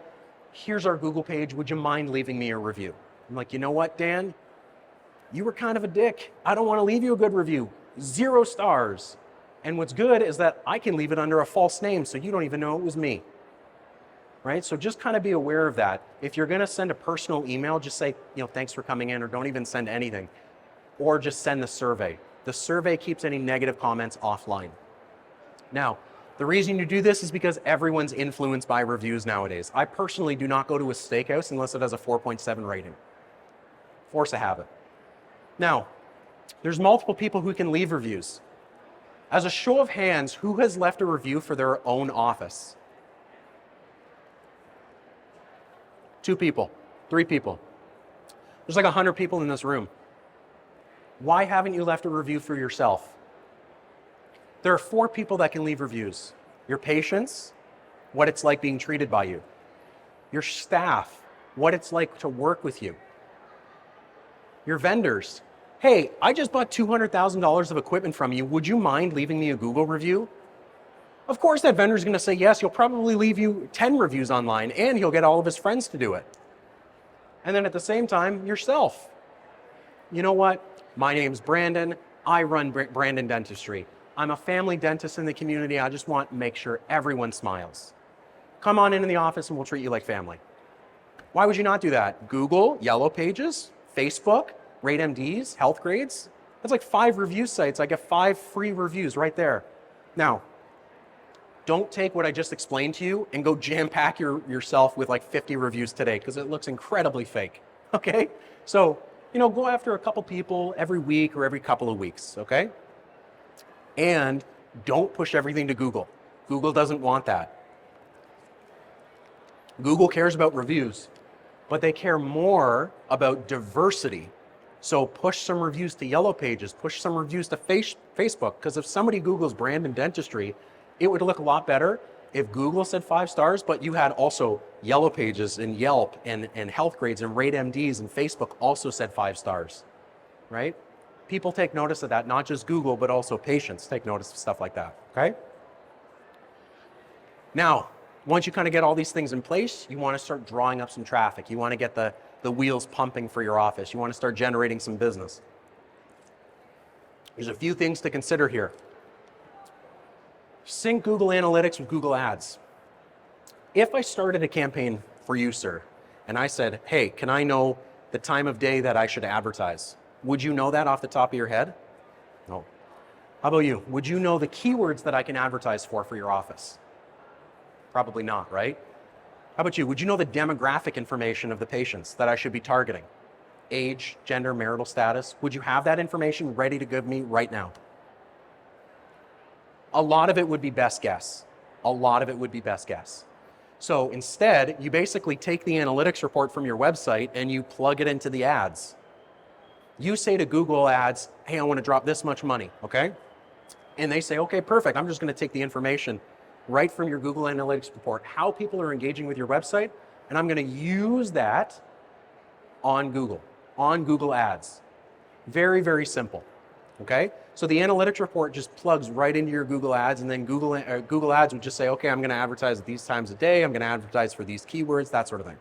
S1: Here's our Google page. Would you mind leaving me a review? I'm like, you know what, Dan? You were kind of a dick. I don't want to leave you a good review. 0 stars. And what's good is that I can leave it under a false name, so you don't even know it was me. Right? So just kind of be aware of that. If you're going to send a personal email, just say, thanks for coming in, or don't even send anything. Or just send the survey. The survey keeps any negative comments offline. Now, the reason you do this is because everyone's influenced by reviews nowadays. I personally do not go to a steakhouse unless it has a 4.7 rating. Force a habit. Now, there's multiple people who can leave reviews. As a show of hands, who has left a review for their own office? 2 people, 3 people. There's like 100 people in this room. Why haven't you left a review for yourself? There are 4 people that can leave reviews. Your patients, what it's like being treated by you. Your staff, what it's like to work with you. Your vendors, hey, I just bought $200,000 of equipment from you. Would you mind leaving me a Google review? Of course that vendor's gonna say yes. He'll probably leave you 10 reviews online and he'll get all of his friends to do it. And then at the same time, yourself. You know what? My name's Brandon. I run Brandon Dentistry. I'm a family dentist in the community. I just want to make sure everyone smiles. Come on into the office and we'll treat you like family. Why would you not do that? Google, Yellow Pages, Facebook, RateMDs, Health Grades. That's like 5 review sites. I get 5 free reviews right there. Now, don't take what I just explained to you and go jam-pack yourself with like 50 reviews today, because it looks incredibly fake, okay? So, go after a couple people every week or every couple of weeks, okay? And don't push everything to Google. Google doesn't want that. Google cares about reviews, but they care more about diversity. So push some reviews to Yellow Pages, push some reviews to Facebook, because if somebody Googles Brandon Dentistry, it would look a lot better if Google said 5 stars, but you had also Yellow Pages and Yelp and Health Grades and RateMDs and Facebook also said 5 stars, right? People take notice of that, not just Google, but also patients take notice of stuff like that, okay? Now, once you kind of get all these things in place, you want to start drawing up some traffic. You want to get the wheels pumping for your office. You want to start generating some business. There's a few things to consider here. Sync Google Analytics with Google Ads. If I started a campaign for you, sir, and I said, hey, can I know the time of day that I should advertise? Would you know that off the top of your head? No. How about you? Would you know the keywords that I can advertise for your office? Probably not, right? How about you? Would you know the demographic information of the patients that I should be targeting? age, gender, marital status? Would you have that information ready to give me right now? A lot of it would be best guess. A lot of it would be best guess. So instead, you basically take the analytics report from your website and you plug it into the ads. You say to Google Ads, hey, I want to drop this much money, okay? And they say, okay, perfect. I'm just going to take the information right from your Google Analytics report, how people are engaging with your website, and I'm going to use that on Google Ads. Very, very simple, okay? So the analytics report just plugs right into your Google Ads, and then Google Ads would just say, okay, I'm going to advertise at these times a day, I'm going to advertise for these keywords, that sort of thing.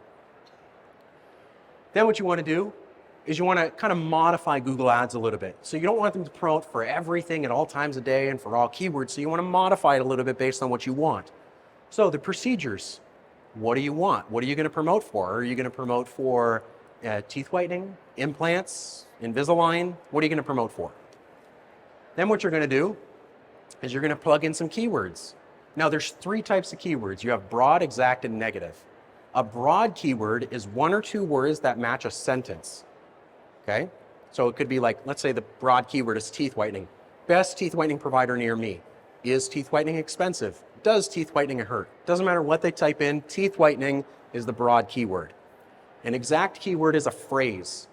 S1: Then what you want to do is you want to kind of modify Google Ads a little bit. So you don't want them to promote for everything at all times a day and for all keywords, so you want to modify it a little bit based on what you want. So the procedures, what do you want? What are you going to promote for? Are you going to promote for teeth whitening, implants, Invisalign? What are you going to promote for? Then what you're going to do is you're going to plug in some keywords. Now there's 3 types of keywords. You have broad, exact, and negative. A broad keyword is 1 or 2 words that match a sentence. Okay? So it could be like, let's say the broad keyword is teeth whitening. Best teeth whitening provider near me. Is teeth whitening expensive? Does teeth whitening hurt? Doesn't matter what they type in, teeth whitening is the broad keyword. An exact keyword is a phrase.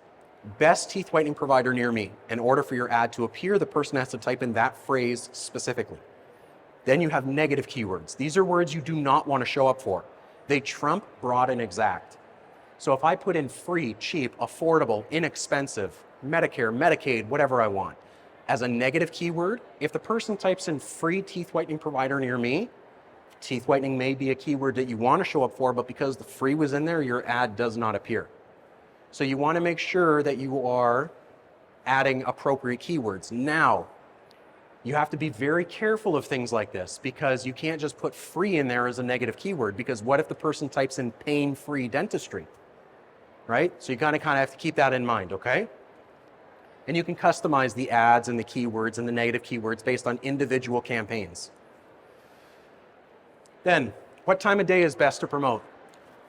S1: Best teeth whitening provider near me. In order for your ad to appear, the person has to type in that phrase specifically. Then you have negative keywords. These are words you do not want to show up for. They trump broad and exact. So if I put in free, cheap, affordable, inexpensive, Medicare, Medicaid, whatever I want, as a negative keyword, if the person types in free teeth whitening provider near me, teeth whitening may be a keyword that you want to show up for, but because the free was in there, your ad does not appear. So you want to make sure that you are adding appropriate keywords. Now, you have to be very careful of things like this because you can't just put free in there as a negative keyword, because what if the person types in pain-free dentistry? Right? So you kind of have to keep that in mind, okay? And you can customize the ads and the keywords and the negative keywords based on individual campaigns. Then, what time of day is best to promote?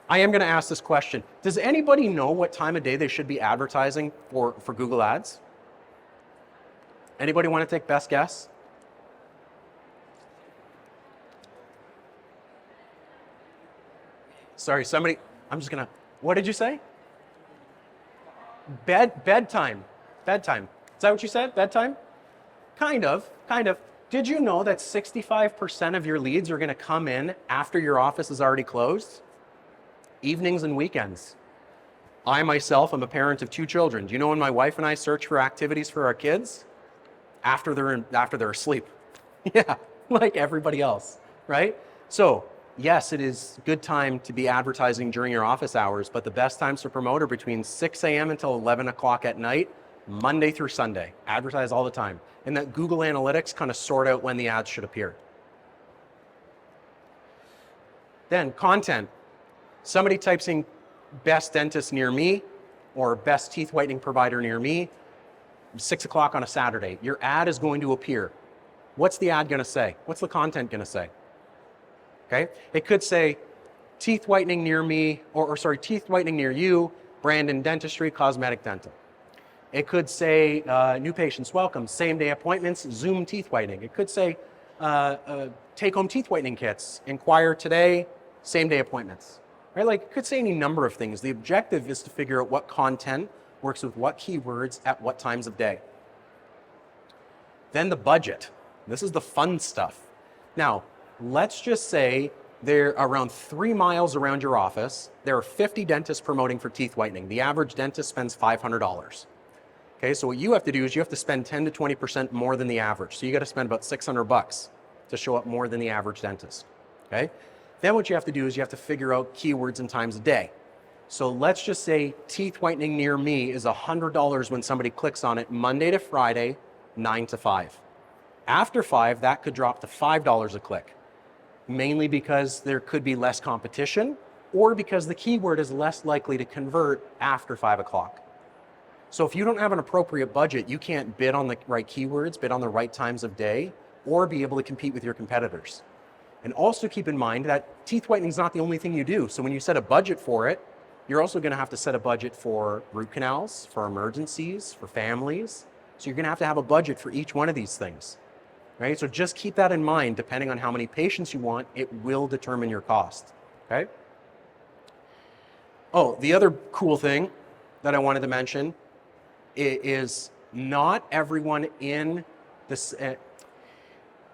S1: I am going to ask this question. Does anybody know what time of day they should be advertising for Google Ads? Anybody want to take best guess? Sorry, somebody, I'm just going to, what did you say? Bedtime. Is that what you said? Bedtime? Kind of. Did you know that 65% of your leads are going to come in after your office is already closed? Evenings and weekends. I myself am a parent of 2 children. Do you know when my wife and I search for activities for our kids? After they're asleep. Yeah, like everybody else, right? So yes, it is a good time to be advertising during your office hours, but the best times to promote are between 6 a.m. until 11 o'clock at night, Monday through Sunday. Advertise all the time. And that Google Analytics kind of sort out when the ads should appear. Then content. Somebody types in best dentist near me or best teeth whitening provider near me, 6 o'clock on a Saturday. Your ad is going to appear. What's the ad going to say? What's the content going to say? Okay, it could say teeth whitening near me, or teeth whitening near you, Brandon Dentistry, Cosmetic Dental. It could say new patients welcome, same day appointments, Zoom teeth whitening. It could say take home teeth whitening kits, inquire today, same day appointments. Right? Like it could say any number of things. The objective is to figure out what content works with what keywords at what times of day. Then the budget. This is the fun stuff. Now, let's just say they're around 3 miles around your office. There are 50 dentists promoting for teeth whitening. The average dentist spends $500. Okay, so what you have to do is you have to spend 10 to 20% more than the average. So you got to spend about $600 to show up more than the average dentist. Okay, then what you have to do is you have to figure out keywords and times of day. So let's just say teeth whitening near me is $100 when somebody clicks on it Monday to Friday, 9 to 5. After 5, that could drop to $5 a click, mainly because there could be less competition or because the keyword is less likely to convert after 5 o'clock. So if you don't have an appropriate budget, you can't bid on the right keywords, bid on the right times of day, or be able to compete with your competitors. And also keep in mind that teeth whitening is not the only thing you do. So when you set a budget for it, You're also going to have to set a budget for root canals, for emergencies, for families. So you're going to have a budget for each one of these things, right? So just keep that in mind. Depending on how many patients you want, it will determine your cost, okay? Oh, the other cool thing that I wanted to mention is not everyone in this.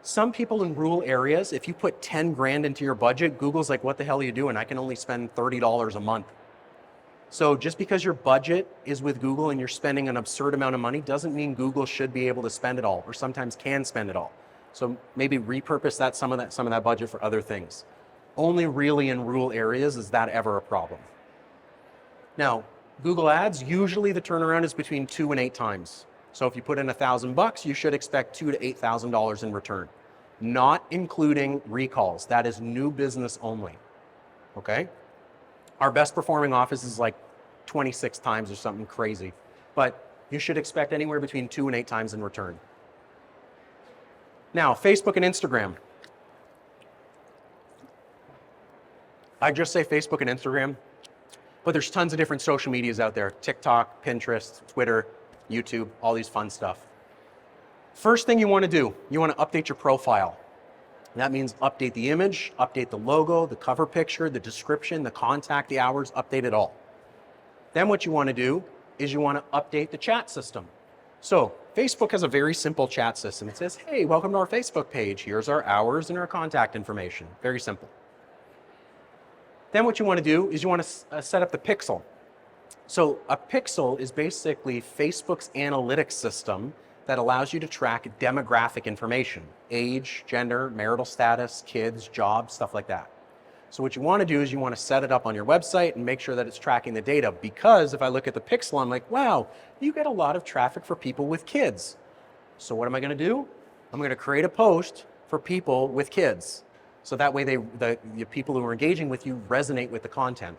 S1: Some people in rural areas, if you put 10 grand into your budget, Google's like, what the hell are you doing? I can only spend $30 a month. So just because your budget is with Google and you're spending an absurd amount of money doesn't mean Google should be able to spend it all, or sometimes can spend it all. So maybe repurpose some of that budget for other things. Only really in rural areas is that ever a problem. Now, Google Ads, usually the turnaround is between 2 and 8 times. So if you put in $1,000, you should expect $2,000 to $8,000 in return, not including recalls. That is new business only, okay? Our best performing office is like 26 times or something crazy, but you should expect anywhere between 2 and 8 times in return. Now, Facebook and Instagram. I just say Facebook and Instagram, but there's tons of different social medias out there. TikTok, Pinterest, Twitter, YouTube, all these fun stuff. First thing you want to do, you want to update your profile. That means update the image, update the logo, the cover picture, the description, the contact, the hours, update it all. Then what you want to do is you want to update the chat system. So Facebook has a very simple chat system. It says, hey, welcome to our Facebook page. Here's our hours and our contact information. Very simple. Then what you want to do is you want to set up the pixel. So a pixel is basically Facebook's analytics system that allows you to track demographic information, age, gender, marital status, kids, jobs, stuff like that. So what you want to do is you want to set it up on your website and make sure that it's tracking the data, because if I look at the pixel, I'm like, wow, you get a lot of traffic for people with kids. So what am I going to do? I'm going to create a post for people with kids. So that way the people who are engaging with you resonate with the content.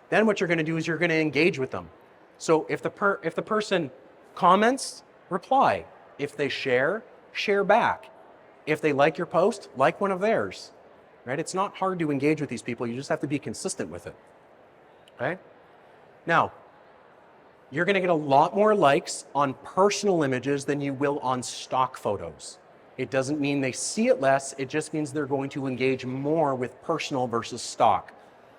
S1: Then what you're going to do is you're going to engage with them. So if the person comments, reply. If they share, share back. If they like your post, like one of theirs. Right? It's not hard to engage with these people. You just have to be consistent with it. Okay? Now, you're going to get a lot more likes on personal images than you will on stock photos. It doesn't mean they see it less. It just means they're going to engage more with personal versus stock.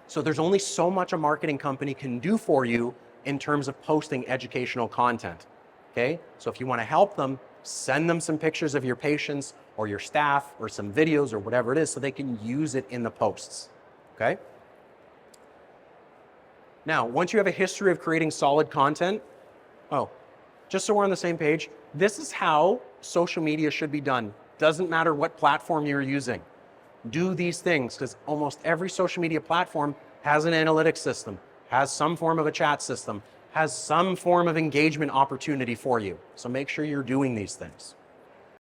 S1: So there's only so much a marketing company can do for you in terms of posting educational content. Okay? So if you want to help them, send them some pictures of your patients or your staff or some videos or whatever it is so they can use it in the posts. Okay? Now, once you have a history of creating solid content, just so we're on the same page, this is how social media should be done. Doesn't matter what platform you're using. Do these things, because almost every social media platform has an analytics system, has some form of a chat system, has some form of engagement opportunity for you. So make sure you're doing these things.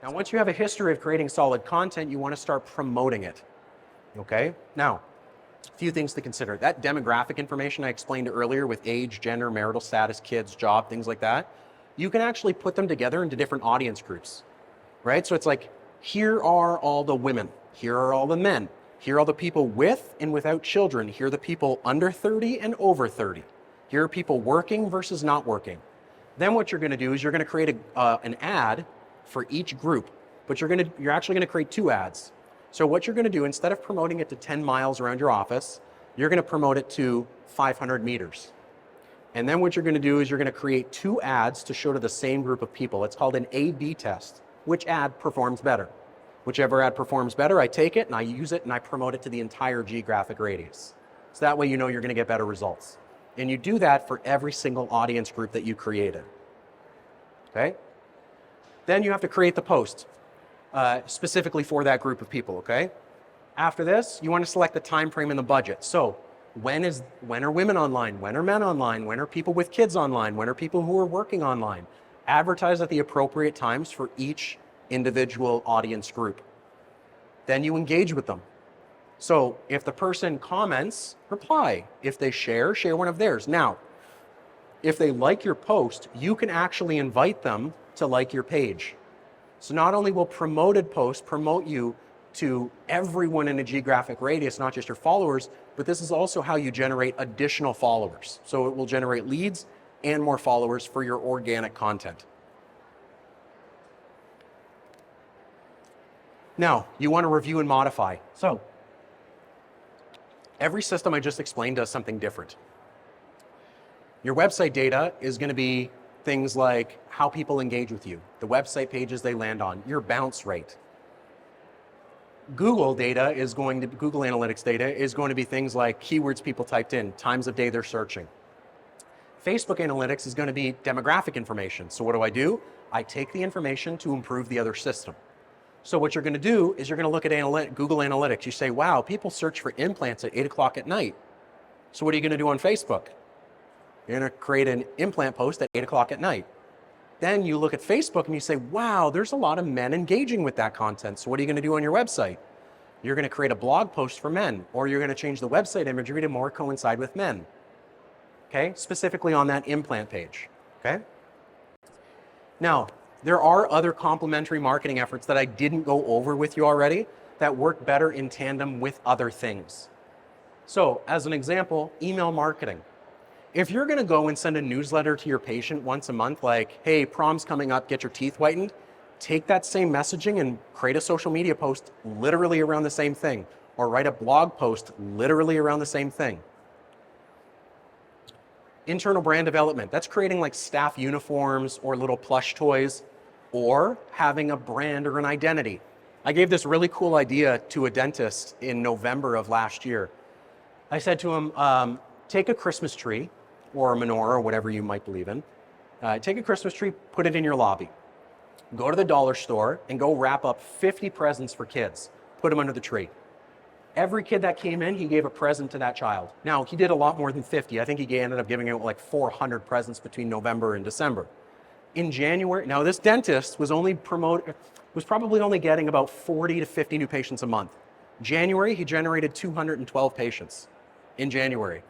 S1: Now, once you have a history of creating solid content, you want to start promoting it. Okay? Now, a few things to consider. That demographic information I explained earlier with age, gender, marital status, kids, job, things like that, you can actually put them together into different audience groups, right? So it's like, here are all the women, here are all the men, here are all the people with and without children, here are the people under 30 and over 30. Here are people working versus not working. Then what you're going to do is you're going to create an ad for each group, but you're actually going to create 2 ads. So what you're going to do, instead of promoting it to 10 miles around your office, you're going to promote it to 500 meters. And then what you're going to do is you're going to create 2 ads to show to the same group of people. It's called an A/B test. Which ad performs better? Whichever ad performs better, I take it and I use it and I promote it to the entire geographic radius. So that way you know you're going to get better results. And you do that for every single audience group that you created. Okay? Then you have to create the post specifically for that group of people, okay? After this, you want to select the time frame and the budget. So when are women online? When are men online? When are people with kids online? When are people who are working online? Advertise at the appropriate times for each individual audience group. Then you engage with them. So if the person comments, reply. If they share, share one of theirs. Now, if they like your post, you can actually invite them to like your page. So not only will promoted posts promote you to everyone in a geographic radius, not just your followers, but this is also how you generate additional followers. So it will generate leads and more followers for your organic content. Now, you want to review and modify. So every system I just explained does something different. Your website data is going to be things like how people engage with you, the website pages they land on, your bounce rate. Google Analytics data is going to be things like keywords people typed in, times of day they're searching. Facebook Analytics is going to be demographic information. So what do? I take the information to improve the other system. So what you're going to do is you're going to look at Google Analytics. You say, wow, people search for implants at 8 o'clock at night. So what are you going to do on Facebook? You're going to create an implant post at 8 o'clock at night. Then you look at Facebook and you say, wow, there's a lot of men engaging with that content. So what are you going to do on your website? You're going to create a blog post for men, or you're going to change the website imagery to more coincide with men. Okay, specifically on that implant page. Okay. Now, there are other complementary marketing efforts that I didn't go over with you already that work better in tandem with other things. So, as an example, email marketing. If you're going to go and send a newsletter to your patient once a month, like, hey, prom's coming up, get your teeth whitened, take that same messaging and create a social media post literally around the same thing, or write a blog post literally around the same thing. Internal brand development, that's creating like staff uniforms or little plush toys, or having a brand or an identity. I gave this really cool idea to a dentist in November of last year. I said to him, take a Christmas tree or a menorah or whatever you might believe in. Take a Christmas tree, put it in your lobby. Go to the dollar store and go wrap up 50 presents for kids. Put them under the tree. Every kid that came in, he gave a present to that child. Now, he did a lot more than 50. I think he ended up giving out like 400 presents between November and December. In January, now this dentist was probably only getting about 40 to 50 new patients a month. January, he generated 212 patients in January.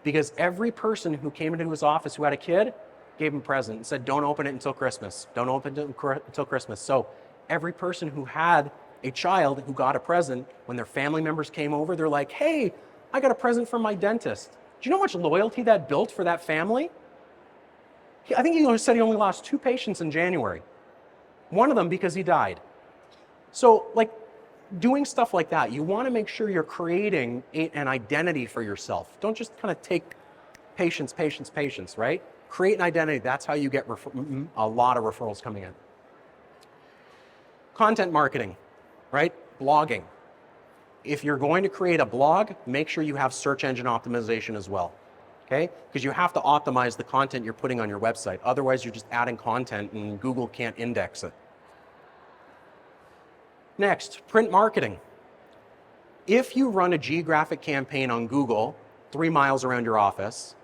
S1: Because every person who came into his office who had a kid gave him a present and said, don't open it until Christmas. Don't open it until Christmas. So every person who had a child who got a present, when their family members came over, they're like, hey, I got a present from my dentist. Do you know how much loyalty that built for that family? I think he said he only lost 2 patients in January. One of them because he died. So like doing stuff like that, you want to make sure you're creating an identity for yourself. Don't just kind of take patients, right? Create an identity. That's how you get a lot of referrals coming in. Content marketing, right? Blogging. If you're going to create a blog, make sure you have search engine optimization as well. Okay? Because you have to optimize the content you're putting on your website. Otherwise, you're just adding content and Google can't index it. Next, print marketing. If you run a geographic campaign on Google 3 miles around your office,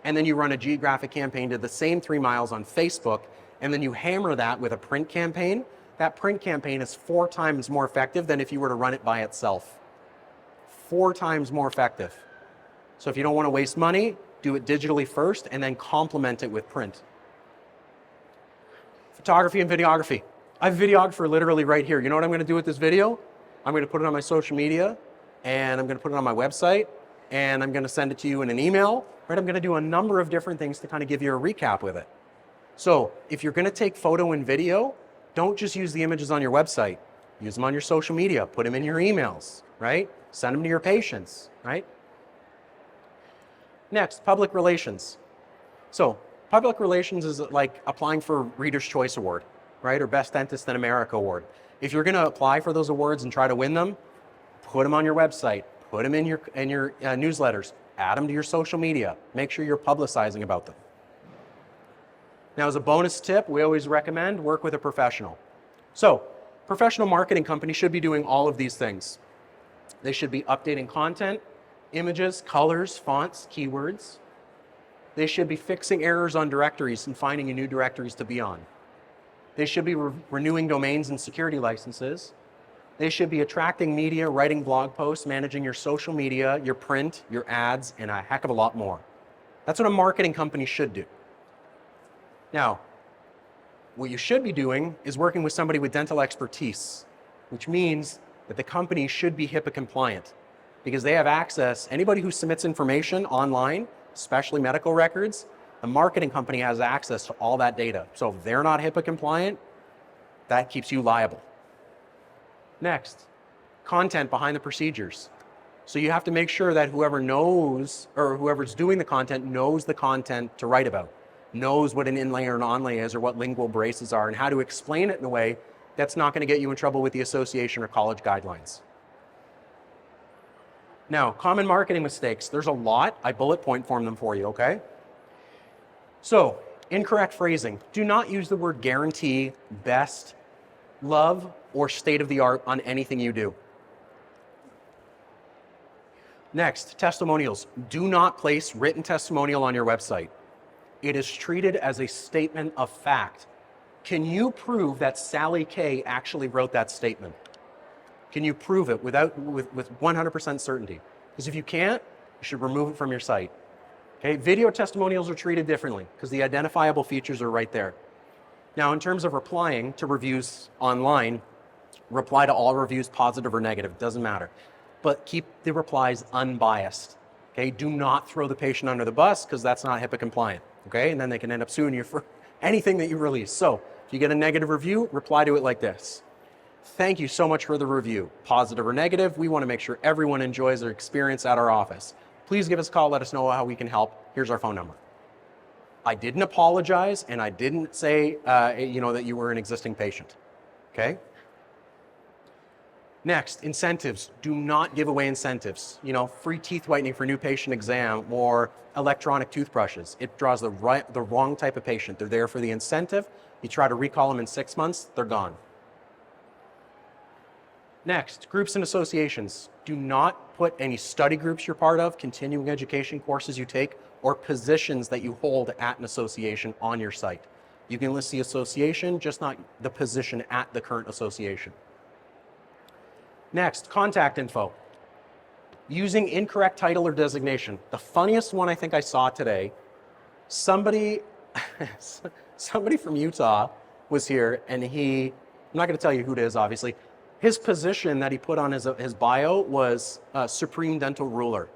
S1: and then you run a geographic campaign to the same 3 miles on Facebook, and then you hammer that with a print campaign, that print campaign is 4 times more effective than if you were to run it by itself. 4 times more effective. So if you don't want to waste money, do it digitally first and then complement it with print. Photography and videography. I have a videographer literally right here. You know what I'm going to do with this video? I'm going to put it on my social media, and I'm going to put it on my website, and I'm going to send it to you in an email. Right? I'm going to do a number of different things to kind of give you a recap with it. So if you're going to take photo and video, don't just use the images on your website. Use them on your social media. Put them in your emails, right? Send them to your patients, right? Next, public relations. So public relations is like applying for Reader's Choice Award, right? Or Best Dentist in America Award. If you're going to apply for those awards and try to win them, put them on your website, put them in your newsletters, add them to your social media. Make sure you're publicizing about them. Now, as a bonus tip, we always recommend work with a professional. So, professional marketing companies should be doing all of these things. They should be updating content, images, colors, fonts, keywords. They should be fixing errors on directories and finding you new directories to be on. They should be renewing domains and security licenses. They should be attracting media, writing blog posts, managing your social media, your print, your ads, and a heck of a lot more. That's what a marketing company should do. Now, what you should be doing is working with somebody with dental expertise, which means that the company should be HIPAA compliant because they have access. Anybody who submits information online, especially medical records, the marketing company has access to all that data. So if they're not HIPAA compliant, that keeps you liable. Next, content behind the procedures. So you have to make sure that whoever knows, or whoever's doing the content knows the content to write about, knows what an inlay or an onlay is, or what lingual braces are, and how to explain it in a way that's not going to get you in trouble with the association or college guidelines. Now, common marketing mistakes. There's a lot. I bullet point form them for you, okay? So, incorrect phrasing. Do not use the word guarantee, best, love, or state of the art on anything you do. Next, testimonials. Do not place written testimonial on your website. It is treated as a statement of fact. Can you prove that Sally K actually wrote that statement? Can you prove it with 100% certainty? Because if you can't, you should remove it from your site. Okay, video testimonials are treated differently because the identifiable features are right there. Now, in terms of replying to reviews online, reply to all reviews, positive or negative, doesn't matter. But keep the replies unbiased. Okay, do not throw the patient under the bus because that's not HIPAA compliant. Okay, and then they can end up suing you for anything that you release. So if you get a negative review, reply to it like this. Thank you so much for the review. Positive or negative, we want to make sure everyone enjoys their experience at our office. Please give us a call, let us know how we can help. Here's our phone number. I didn't apologize and I didn't say that you were an existing patient. Okay? Next, incentives. Do not give away incentives. Free teeth whitening for new patient exam or electronic toothbrushes. It draws the wrong type of patient. They're there for the incentive. You try to recall them in 6 months, they're gone. Next, groups and associations. Do not put any study groups you're part of, continuing education courses you take, or positions that you hold at an association on your site. You can list the association, just not the position at the current association. Next, contact info. Using incorrect title or designation. The funniest one I think I saw today, somebody from Utah was here and I'm not going to tell you who it is, obviously. His position that he put on his bio was Supreme Dental Ruler.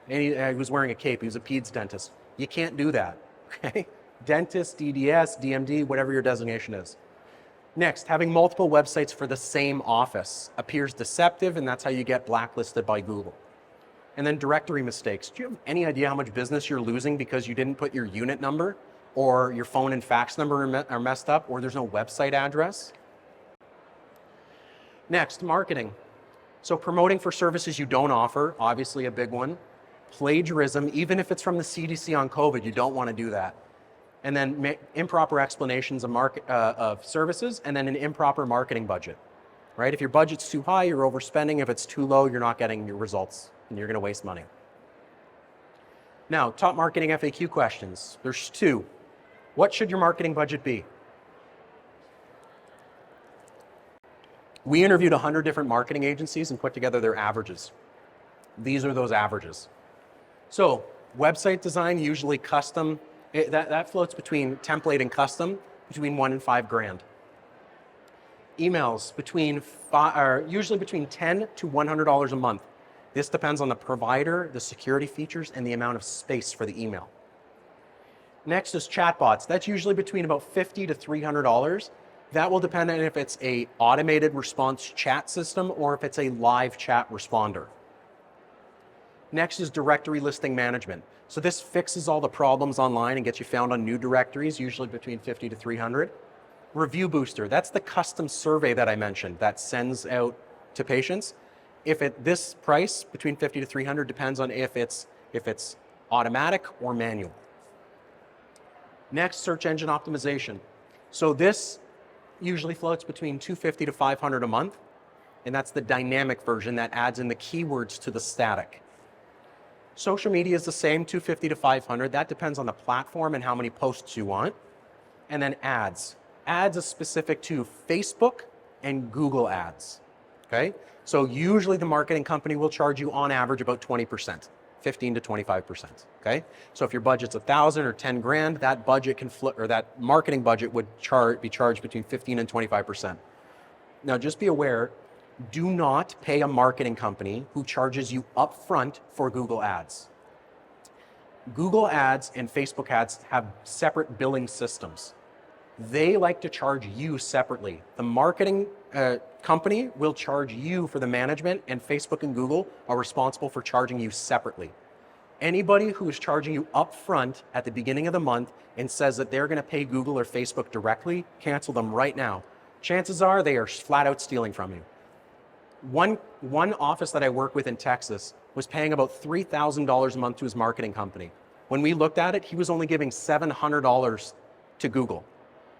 S1: And he was wearing a cape. He was a peds dentist. You can't do that, okay? Dentist, DDS, DMD, whatever your designation is. Next, having multiple websites for the same office appears deceptive, and that's how you get blacklisted by Google. And then directory mistakes. Do you have any idea how much business you're losing because you didn't put your unit number or your phone and fax number are messed up, or there's no website address? Next, marketing. So promoting for services you don't offer, obviously a big one. Plagiarism, even if it's from the CDC on COVID, you don't want to do that. And then improper explanations of services, and then an improper marketing budget, right? If your budget's too high, you're overspending. If it's too low, you're not getting your results, and you're going to waste money. Now, top marketing FAQ questions. There's 2. What should your marketing budget be? We interviewed 100 different marketing agencies and put together their averages. These are those averages. So, website design, usually custom. That floats between template and custom, between $1 and $5 grand. Emails usually between $10 to $100 a month. This depends on the provider, the security features, and the amount of space for the email. Next is chatbots. That's usually between about $50 to $300. That will depend on if it's a automated response chat system or if it's a live chat responder. Next is directory listing management. So this fixes all the problems online and gets you found on new directories, usually between 50 to 300. Review Booster, that's the custom survey that I mentioned that sends out to patients. This price between 50 to 300 depends on if it's automatic or manual. Next, search engine optimization. So this usually floats between $250 to $500 a month, and that's the dynamic version that adds in the keywords to the static. Social media is the same, $250 to $500. That depends on the platform and how many posts you want. And then ads. Ads is specific to Facebook and Google ads, okay? So usually the marketing company will charge you on average about 20%, 15 to 25%, okay? So if your budget's 1,000 or 10 grand, that budget that marketing budget would be charged between 15 and 25%. Now just be aware, Do not pay a marketing company who charges you upfront for Google Ads. Google Ads and Facebook Ads have separate billing systems. They like to charge you separately. The marketing company will charge you for the management, and Facebook and Google are responsible for charging you separately. Anybody who is charging you upfront at the beginning of the month and says that they're going to pay Google or Facebook directly, cancel them right now. Chances are they are flat out stealing from you. One office that I work with in Texas was paying about $3,000 a month to his marketing company. When we looked at it, he was only giving $700 to Google.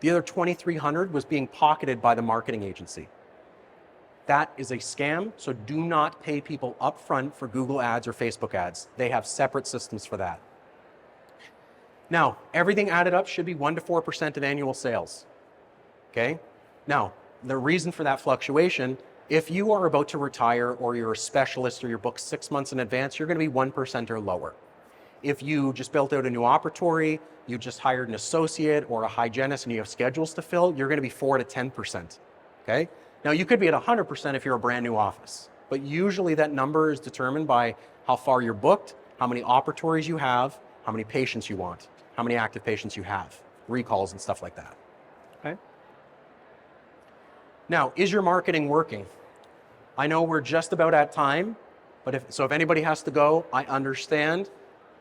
S1: The other $2,300 was being pocketed by the marketing agency. That is a scam, so do not pay people upfront for Google Ads or Facebook Ads. They have separate systems for that. Now, everything added up should be 1 to 4% of annual sales. Okay? Now, the reason for that fluctuation, if you are about to retire or you're a specialist or you're booked 6 months in advance, you're going to be 1% or lower. If you just built out a new operatory, you just hired an associate or a hygienist and you have schedules to fill, you're going to be 4 to 10%. Okay? Now, you could be at 100% if you're a brand new office, but usually that number is determined by how far you're booked, how many operatories you have, how many patients you want, how many active patients you have, recalls and stuff like that. Okay? Now, is your marketing working? I know we're just about at time, but if anybody has to go, I understand,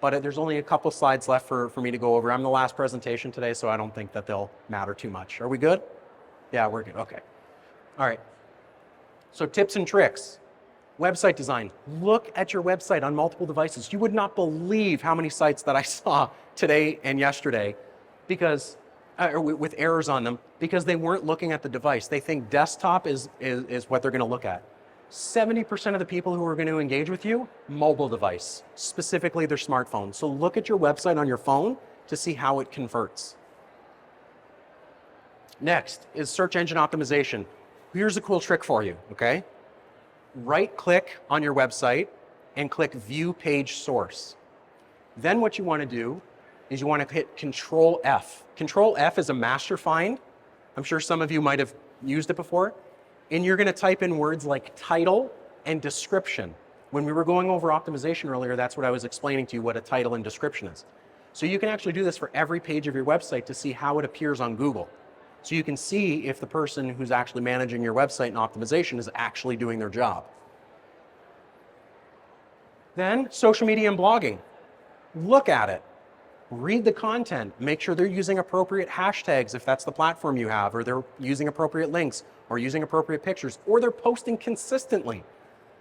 S1: but there's only a couple slides left for me to go over. I'm the last presentation today, so I don't think that they'll matter too much. Are we good? Yeah, we're good. Okay. All right. So tips and tricks. Website design. Look at your website on multiple devices. You would not believe how many sites that I saw today and yesterday because with errors on them because they weren't looking at the device. They think desktop is what they're going to look at. 70% of the people who are going to engage with you, mobile device, specifically their smartphone. So look at your website on your phone to see how it converts. Next is search engine optimization. Here's a cool trick for you, okay? Right-click on your website and click View Page Source. Then what you want to do is you want to hit Control F. Control F is a master find. I'm sure some of you might have used it before. And you're going to type in words like title and description. When we were going over optimization earlier, that's what I was explaining to you, what a title and description is. So you can actually do this for every page of your website to see how it appears on Google. So you can see if the person who's actually managing your website and optimization is actually doing their job. Then social media and blogging. Look at it. Read the content. Make sure they're using appropriate hashtags if that's the platform you have, or they're using appropriate links, or using appropriate pictures, or they're posting consistently.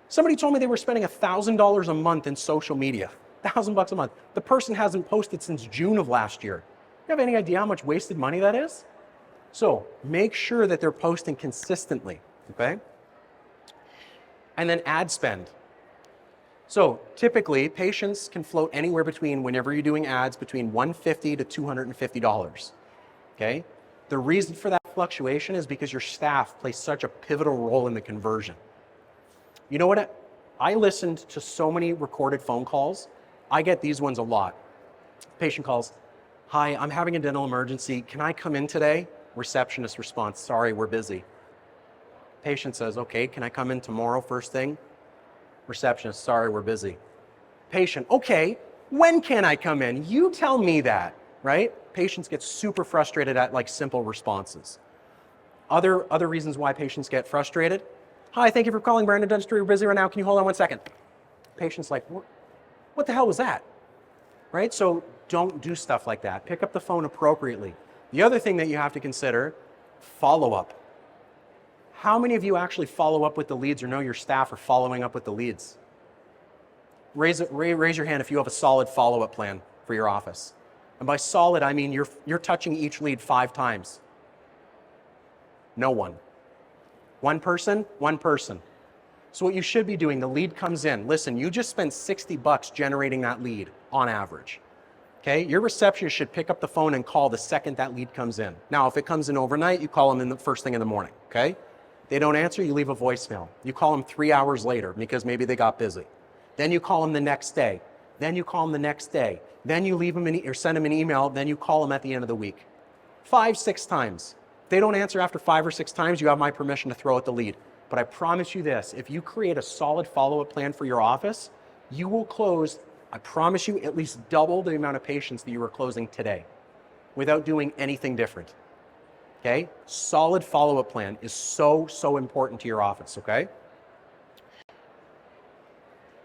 S1: Somebody told me they were spending $1,000 a month in social media. $1,000 a month. The person hasn't posted since June of last year. You have any idea how much wasted money that is? So make sure that they're posting consistently, okay? And then ad spend. So typically, patients can float anywhere between, whenever you're doing ads, between $150 to $250, okay? The reason for that fluctuation is because your staff plays such a pivotal role in the conversion. You know what? I listened to so many recorded phone calls. I get these ones a lot. Patient calls, "Hi, I'm having a dental emergency. Can I come in today?" Receptionist response, "Sorry, we're busy." Patient says, "Okay, can I come in tomorrow first thing?" Receptionist, "Sorry, we're busy." Patient, "Okay, when can I come in? You tell me that," right? Patients get super frustrated at like simple responses. Other reasons why patients get frustrated. "Hi, thank you for calling Brandon Dentistry. We're busy right now. Can you hold on 1 second?" Patient's like, what the hell was that? Right? So don't do stuff like that. Pick up the phone appropriately. The other thing that you have to consider, follow-up. How many of you actually follow up with the leads or know your staff are following up with the leads? Raise your hand if you have a solid follow-up plan for your office. And by solid, I mean you're touching each lead 5 times. No one. One person, one person. So what you should be doing, the lead comes in. Listen, you just spent $60 generating that lead on average. Okay, your receptionist should pick up the phone and call the second that lead comes in. Now, if it comes in overnight, you call them in the first thing in the morning, okay? They don't answer, you leave a voicemail. You call them 3 hours later because maybe they got busy. Then you call them the next day. Then you call them the next day. Then you leave them or send them an email. Then you call them at the end of the week. 5, 6 times. If they don't answer after 5 or 6 times, you have my permission to throw out the lead. But I promise you this, if you create a solid follow-up plan for your office, you will close, I promise you, at least double the amount of patients that you are closing today without doing anything different. Okay? Solid follow-up plan is so, so important to your office, okay?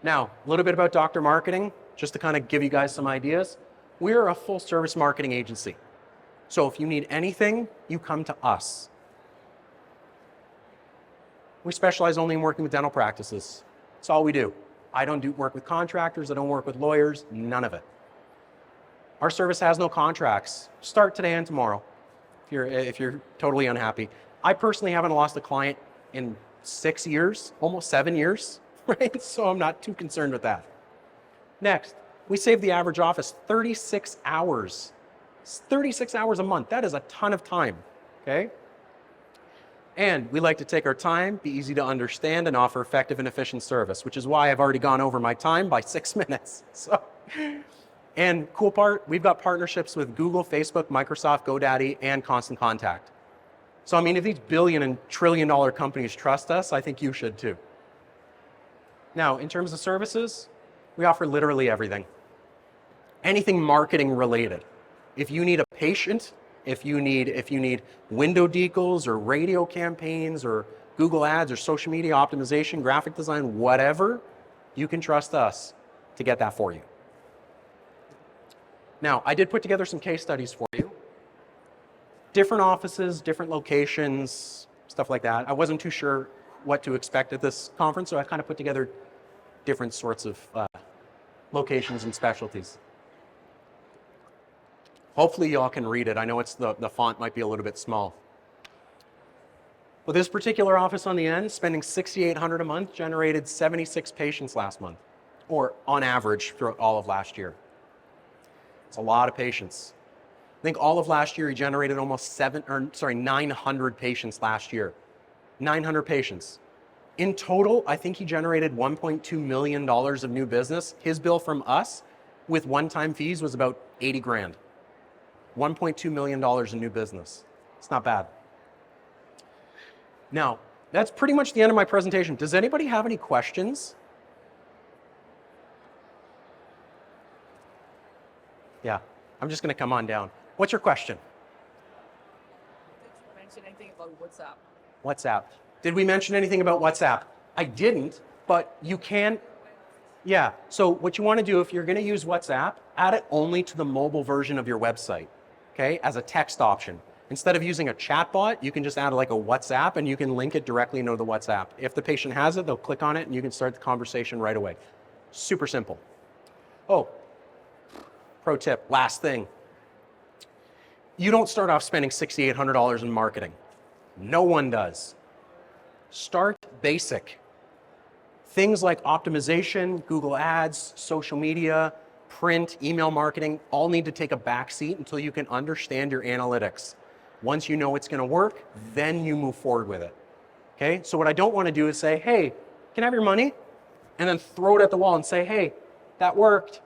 S1: Now, a little bit about Dr. Marketing, just to kind of give you guys some ideas. We're a full-service marketing agency. So if you need anything, you come to us. We specialize only in working with dental practices. That's all we do. I don't do work with contractors, I don't work with lawyers, none of it. Our service has no contracts. Start today and tomorrow if you're totally unhappy. I personally haven't lost a client in 6 years, almost 7 years, right? So I'm not too concerned with that. Next, we save the average office 36 hours. 36 hours a month. That is a ton of time, okay? And we like to take our time, be easy to understand, and offer effective and efficient service, which is why I've already gone over my time by 6 minutes. And cool part, we've got partnerships with Google, Facebook, Microsoft, GoDaddy, and Constant Contact. So I mean, if these billion and trillion dollar companies trust us, I think you should too. Now, in terms of services, we offer literally everything. Anything marketing related. If you need a patient, if you need window decals or radio campaigns or Google ads or social media optimization, graphic design, whatever, you can trust us to get that for you. Now, I did put together some case studies for you. Different offices, different locations, stuff like that. I wasn't too sure what to expect at this conference, so I kind of put together different sorts of locations and specialties. Hopefully y'all can read it. I know the font might be a little bit small. But this particular office on the end, spending $6,800 a month, generated 76 patients last month, or on average throughout all of last year. It's a lot of patients. I think all of last year he generated almost 900 patients last year. 900 patients. In total, I think he generated $1.2 million of new business. His bill from us with one-time fees was about 80 grand. $1.2 million in new business. It's not bad. Now, that's pretty much the end of my presentation. Does anybody have any questions? Yeah, I'm just going to come on down. What's your question?
S2: Did you mention anything about WhatsApp?
S1: WhatsApp. Did we mention anything about WhatsApp? I didn't, but you can. Yeah, so what you want to do if you're going to use WhatsApp, add it only to the mobile version of your website, okay, as a text option. Instead of using a chatbot, you can just add like a WhatsApp and you can link it directly into the WhatsApp. If the patient has it, they'll click on it and you can start the conversation right away. Super simple. Oh, pro tip, last thing. You don't start off spending $6,800 in marketing. No one does. Start basic. Things like optimization, Google Ads, social media, print, email marketing, all need to take a back seat until you can understand your analytics. Once you know it's going to work, then you move forward with it. Okay? So what I don't want to do is say, hey, can I have your money? And then throw it at the wall and say, hey, that worked.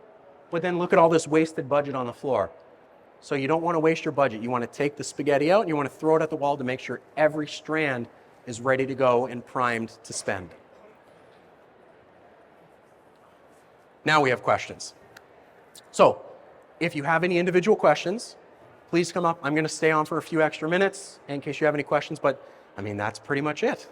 S1: But then look at all this wasted budget on the floor. So you don't want to waste your budget. You want to take the spaghetti out and you want to throw it at the wall to make sure every strand is ready to go and primed to spend. Now we have questions. So if you have any individual questions, please come up. I'm going to stay on for a few extra minutes in case you have any questions, but I mean, that's pretty much it.